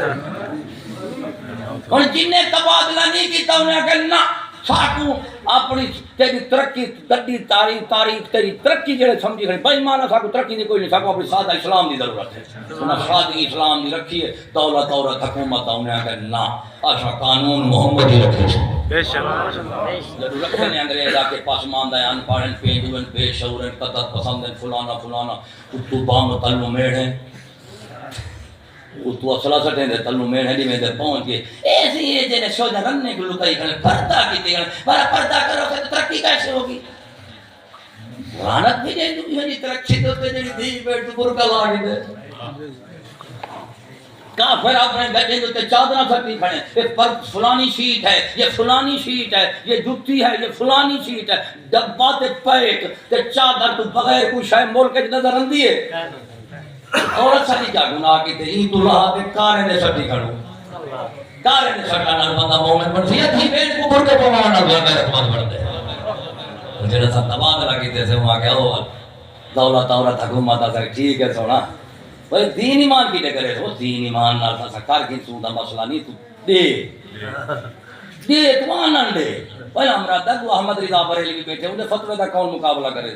اور جنہیں تبادلہ نہیں کیتا انہیں آگے نہ ساکو اپنی تیری ترقی دڈی تاریخ تیری ترقی جڑے سمجھی کھڑے بے ایمان ساکو ترقی دی کوئی نہیں ساکو اپنی سادہ اسلام دی ضرورت ہے انہاں سادگی اسلام دی رکھی ہے دولت حکومت انہیں کہ نہ اچھا قانون محمد ہی رکھے بے شک ضرور رکھے نے انگریز آ کے پاسماندہ ان پاڑن پینڈون بے شعور قدرت پسند فلانا فلانا تو بام تلو میڑ ہے تو اصلا سٹیں دے تلو میڑ ہے دی میں دے پہنچ کے ایسی یہ جنے سوجا رننے کو لکائی کرنے پردہ کی دیگا بارا پردہ کرو کہ ترقی کیسے ہوگی رانت بھی جائیں تو بھی ہنی ترقی تو تے جنی دی بیٹھ تو برکا لاغی دے کافر اپنے بیٹھے تو تے چادرہ سکتی کھڑے یہ پر فلانی شیٹ ہے یہ فلانی شیٹ ہے یہ جتی ہے یہ فلانی شیٹ ہے ڈبا تے پیٹ تے چادر تو بغیر کوئی شاہ ملک کے نظر اندی ہے عورت سٹی کیا گناہ کی تے این تو رہا تے کارے نے سٹی کھڑو کارے نے سٹانا بندہ مومن بن سیا تھی بیٹ کو برکے پوانا دیا میرے تمہارے بڑھ دے جنہا سا تباد لگی تے سے وہاں کیا ہو دولت عورت حکومت آسا ٹھیک ہے سونا بھئی دین ایمان کی دے کرے تو دین ایمان نہ تھا سکار کی سودہ مسئلہ نہیں تو دے تو آنن دے بھئی ہمرا تک وہ احمد رضا بریلی بھی بیٹھے انہیں فتوے دا کون مقابلہ کرے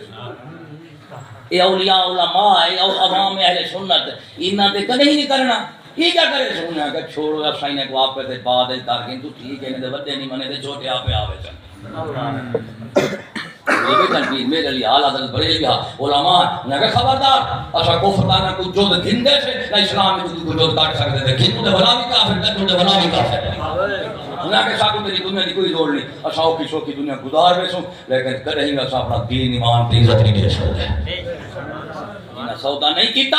اے اولیاء علماء اے عوام اہل سنت انہاں دے کدے ہی نہیں کرنا یہ کیا کرے سننا کہ چھوڑو اب سائنے کو آپ پہ دے بعد ہے تارکین تو ٹھیک ہے نہیں دے بڑے نہیں منے دے چھوٹے آپ پہ آوے چل یہ بھی تنقید میرے لیے حال عدل بڑے لیا علماء نے کہا خبردار اچھا کفر دانا کوئی جو دے گھندے سے نہ اسلام میں کوئی جو کاٹ سکتے تھے گھندو دے بھلا بھی کافر تک دے بھلا بھی کافر انہاں کے ساتھ تیری دنیا دی کوئی زور نہیں اچھا اوکی شوکی دنیا گزار بیسوں لیکن کدے ہی اچھا اپنا دین ایمان کی عزت نہیں دے سکتے انہاں سودا نہیں کیتا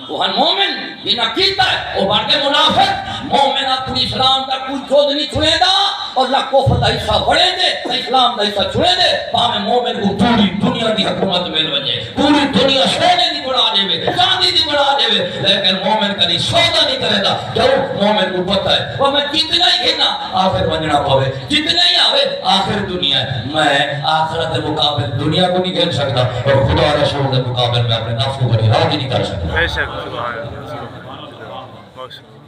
وہ ہن مومن جنہاں کیتا ہے وہ بڑے منافق مومن اپنی اسلام کا کوئی جود نہیں چھوڑے دا اور نہ کفر دا حصہ بڑھے دے نہ اسلام دا حصہ چھوڑے دے پاہمیں مومن کو پوری دنیا دی حکومت مل وجے پوری دنیا سونے دی بڑھا دے وے چاندی دی بڑھا دے وے لیکن مومن کدی سودا نہیں کرے دا جو مومن کو پتہ ہے وہ میں کتنا ہی گھنا آخر بننا پاوے جتنا ہی آوے آخر دنیا ہے میں آخرت مقابل دنیا کو نہیں کہہ سکتا اور خدا رسول کے مقابل میں اپنے نفس کو بڑی راضی نہیں کر سکتا بے شک سبحان اللہ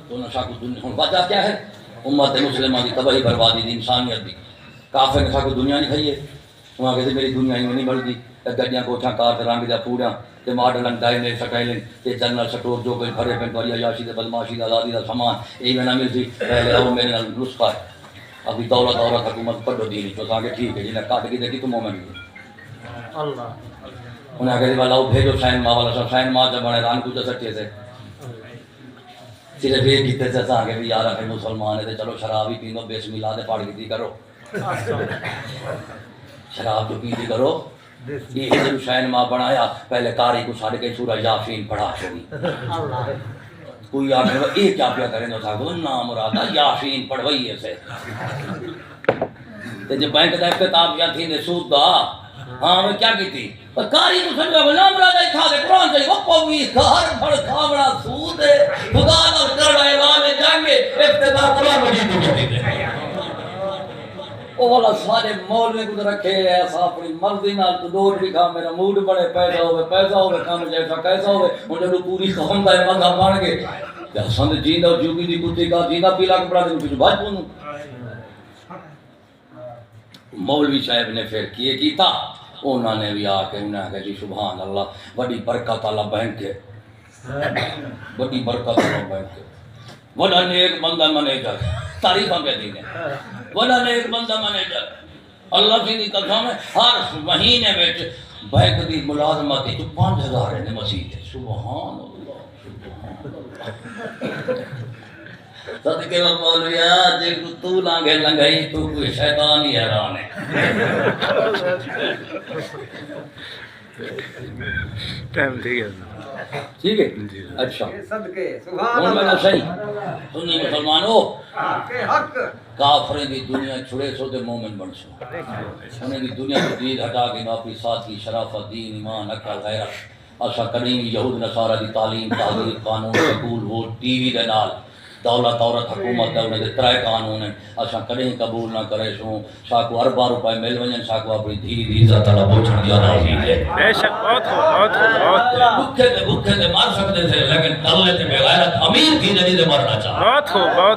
تو نشا کو دنیا وجہ کیا ہے امت مسلمہ کی تباہی بربادی دی انسانیت دی کافر نشا کو دنیا نہیں کھائیے وہاں کہتے میری دنیا ہی نہیں بڑھ دی گڈیاں کوٹھاں کار تے رنگ دا پوڑیاں تے ماڈلن ڈائنے سٹائلن تے جنرل سٹور جو کوئی بھرے پن توری عیاشی تے بدماشی تے آزادی دا سامان یہی میں نہ ملتی پہلے وہ میرے نال نسخہ ہے ابھی دولت حکومت پڑھو دینی تو کہا کہ ٹھیک ہے جنہیں کاٹ کے دیکھی تو مومن کی اللہ انہیں کہتے والا وہ بھیجو سائن ماں والا سب سائن ماں جب بڑے ران کو سٹے سے صرف یہ کیتے سے آگے بھی یار اگر مسلمان ہے تو چلو شراب ہی پینو بسم اللہ دے پاڑ کی کرو شراب جو پیتی کرو یہ جب شائن ماں بنایا پہلے کاری کو ساڑھے کے سورہ یافین پڑھا چھوڑی کوئی آگے یہ کیا پیا کریں تو ساکھو نام مرادا یافین پڑھوئی ایسے جب بینک دا افتتاب کیا تھی نے سود دا ہاں میں کیا کی تھی کاری کو سمجھا وہ نام راجہ اٹھا دے قرآن سے وہ پوی گھر بھڑ کھاوڑا سود ہے خدا نہ کرڑا اعلان جنگے افتتاح قرآن مجید کو کہتے ہیں وہ والا سارے مولوی کو رکھے ایسا اپنی مرضی نال تو دور لکھا میرا موڈ بڑے پیسہ ہوئے کام جیسا کیسا ہوئے انہیں تو پوری قوم کا مذہب بن گئے سند جیندہ اور جوگی دی کتی کا جیندہ پیلا کپڑا دے کچھ بات بولوں مولوی صاحب نے پھر کیے کیتا انہوں نے بھی آ کے انہیں کہا جی سبحان اللہ بڑی برکت اللہ بینک ہے بڑی برکت اللہ بینک ہے بڑا نیک بندہ منیجر تعریف ہم کہتے ہیں بڑا نیک بندہ منیجر اللہ کی قسم ہے ہر مہینے میں بینک دی ملازمت ہے تو 5000 ہے مسجد ہے سبحان اللہ سبحان اللہ صدقے میں مولویا جے تو لانگے لنگائی تو کوئی شیطان ہی حیران ہے ٹائم ٹھیک ہے اچھا سبحان اللہ صحیح سنی مسلمانوں کافریں دی دنیا چھڑے سو تے مومن بن سو انہیں دی دنیا کو دید ہٹا کے واپس ساتھی شرافت دین ایمان عقل غیرت اچھا کریم یہود نصارہ دی تعلیم تحضیر قانون سکول ووٹ ٹی وی دے نال دولت عورت حکومت ہے انہیں ترائے قانون ہیں اساں کدیں قبول نہ کرے سوں ساکو اربا روپے مل ونجن ساکو اپنی دھی دی عزت اللہ پوچھن دیا نازیز ہے بے شک بہت خوب بھوکے تے مار سکتے تھے لیکن تلے تے بغیرت امیر تھی جدید مرنا چاہ بہت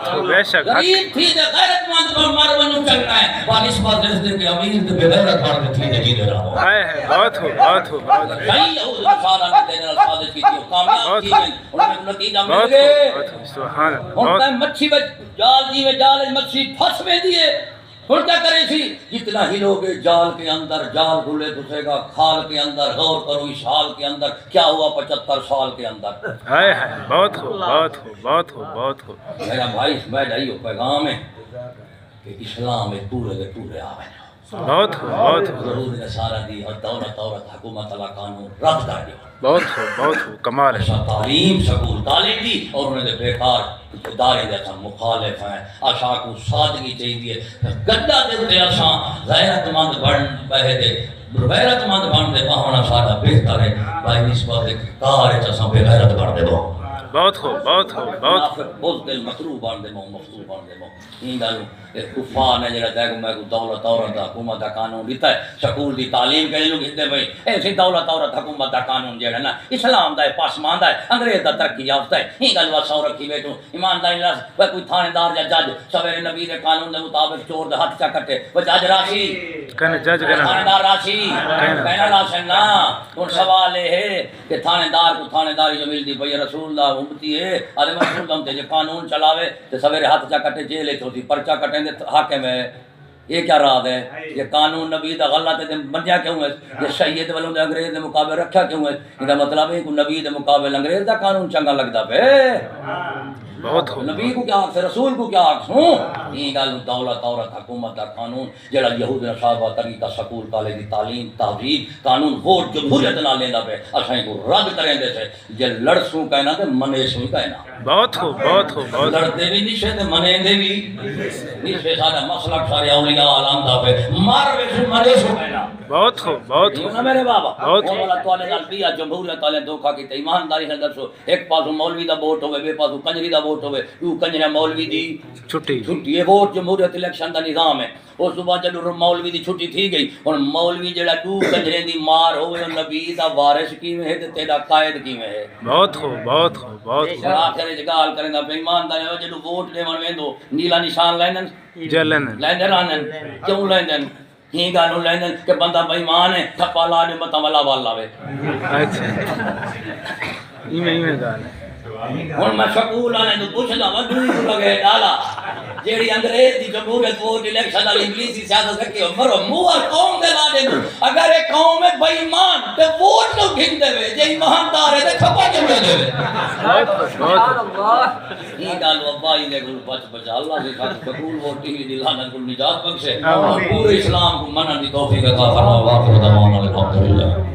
خوب بے شک غریب تھی تے غیرت مند پر مار ونجو چنگا ہے اور اس بات دے کہ امیر تے بغیرت مار تھی جدید رہو بہت خوب کئی یہود نصارہ نے تیرے نال سازش کی تھی کامیاب کی انہوں نے نتیجہ مل گئے سبحان ہن تے مچھی وچ جال جی میں جال مچھی پھنس میں دیے ہن کیا کرے سی جتنا ہلو گے جال کے اندر جال گھلے گھسے گا کھال کے اندر غور کرو اس حال کے اندر کیا ہوا 75 سال کے اندر بہت خوب میرا بھائی اس میں جائیو پیغام ہے کہ اسلام میں پورے کے پورے آوے بہت خوب ضرور نصارہ دی اور دولت عورت حکومت اللہ قانون رد کر دیا بہت خوب کمال ہے تعلیم سکول تعلیم دی اور انہیں دے بیکار ادارے دے اساں مخالف ہیں آشا کو سادگی چاہیے گڈا دے تے اساں غیرت مند بن بہے دے غیرت مند بن دے ہونا سارا بہتر ہے بھائی نسبت کار ہے اساں بے غیرت بن دے بہت خوب بہت دل مطلوب بن دے مفتوح بن دے این گل کفار نے جڑا دیکھ میں کو دولت عورت حکومت دا قانون دیتا ہے سکول دی تعلیم کے لوگ ہتے بھائی ایسی دولت عورت حکومت دا قانون جڑا نا اسلام دا ہے پاسماندہ ہے انگریز دا ترقی یافتہ ہے این گل واساں رکھی بیٹھو ایمانداری نال کوئی تھانے دار یا جج سویرے نبی دے قانون دے مطابق چور دے ہاتھ چا کٹے وہ جج راشی کنے جج کنے تھانے دار راشی کہنا راشن نا ہن سوال ہے کہ تھانے دار کو تھانے داری جو ملتی بھئی رسول اللہ امتی ہے ارے رسول اللہ تے قانون چلاوے تے سویرے ہاتھ چا کٹے جیل وچ ہوتی پرچہ کٹے حاکم ہے یہ کیا راز ہے یہ قانون نبی دا غلط ہے منیا کیوں ہے یہ شہید والوں دے انگریز دے مقابلے رکھا کیوں ہے یہ مطلب ہے کہ نبی دے مقابلے انگریز دا قانون چنگا لگدا پے بہت نبی کو کیا آکھ رسول کو کیا آکھ سوں یہ گل دولت عورت حکومت دا قانون جڑا یہود نصارہ طریقہ سکول کالج دی تعلیم تہذیب قانون ووٹ جمہوریت نال لیندا پے اساں کو رد کریں دے سے جے لڑسوں کہنا تے منے سوں کہنا بہت خوب لڑتے بھی نشے تے منے دے بھی نشے سارا مسلک سارے اولیاء عالم دا پہ مار وے سوں منے سوں کہنا بہت خوب میرے بابا مولا تعالی نال پیا جمہوریت والے دھوکا کیتے ایمانداری نال دسو ایک پاسو مولوی دا ووٹ ہوے بے پاسو کنجری دا ووٹ ہوے تو کنجرا مولوی دی چھٹی یہ ووٹ جمہوریت الیکشن دا نظام ہے اس صبح جدوں مولوی دی چھٹی تھی گئی ہن مولوی جڑا تو کنجرے دی مار ہوے نبی دا وارث کیویں ہے تے تیرا قائد کیویں ہے بہت خوب آخر وچ گال کریندا پے ایمانداری نال جدوں ووٹ دیون ویندو نیلا نشان لیندن لیندے رہندن کیوں لیندن ہی گالوں لیندن کہ بندہ بے ایمان ہے تھپا لا دے متا والا وال لاوے اچھا ایویں گال ہن میں سکول والے نوں پوچھدا وا دوئی کو لگے ڈالا جیڑی انگریز دی جمہوریت ووٹ الیکشن والی انگلیسی سیاست رکھی مرو منہ قوم دے لا دے اگر ایک قوم ہے بے ایمان تے ووٹ نو گھن دے وے جے ایماندار ہے تے کھپا کیوں دے وے سبحان اللہ یہ گل ابائی دے گل بچا اللہ دے سکول ووٹ ٹی وی دی لعنت کو نجات بخشے پورے اسلام کو منن دی توفیق عطا فرمائے واخر دعوانا الحمدللہ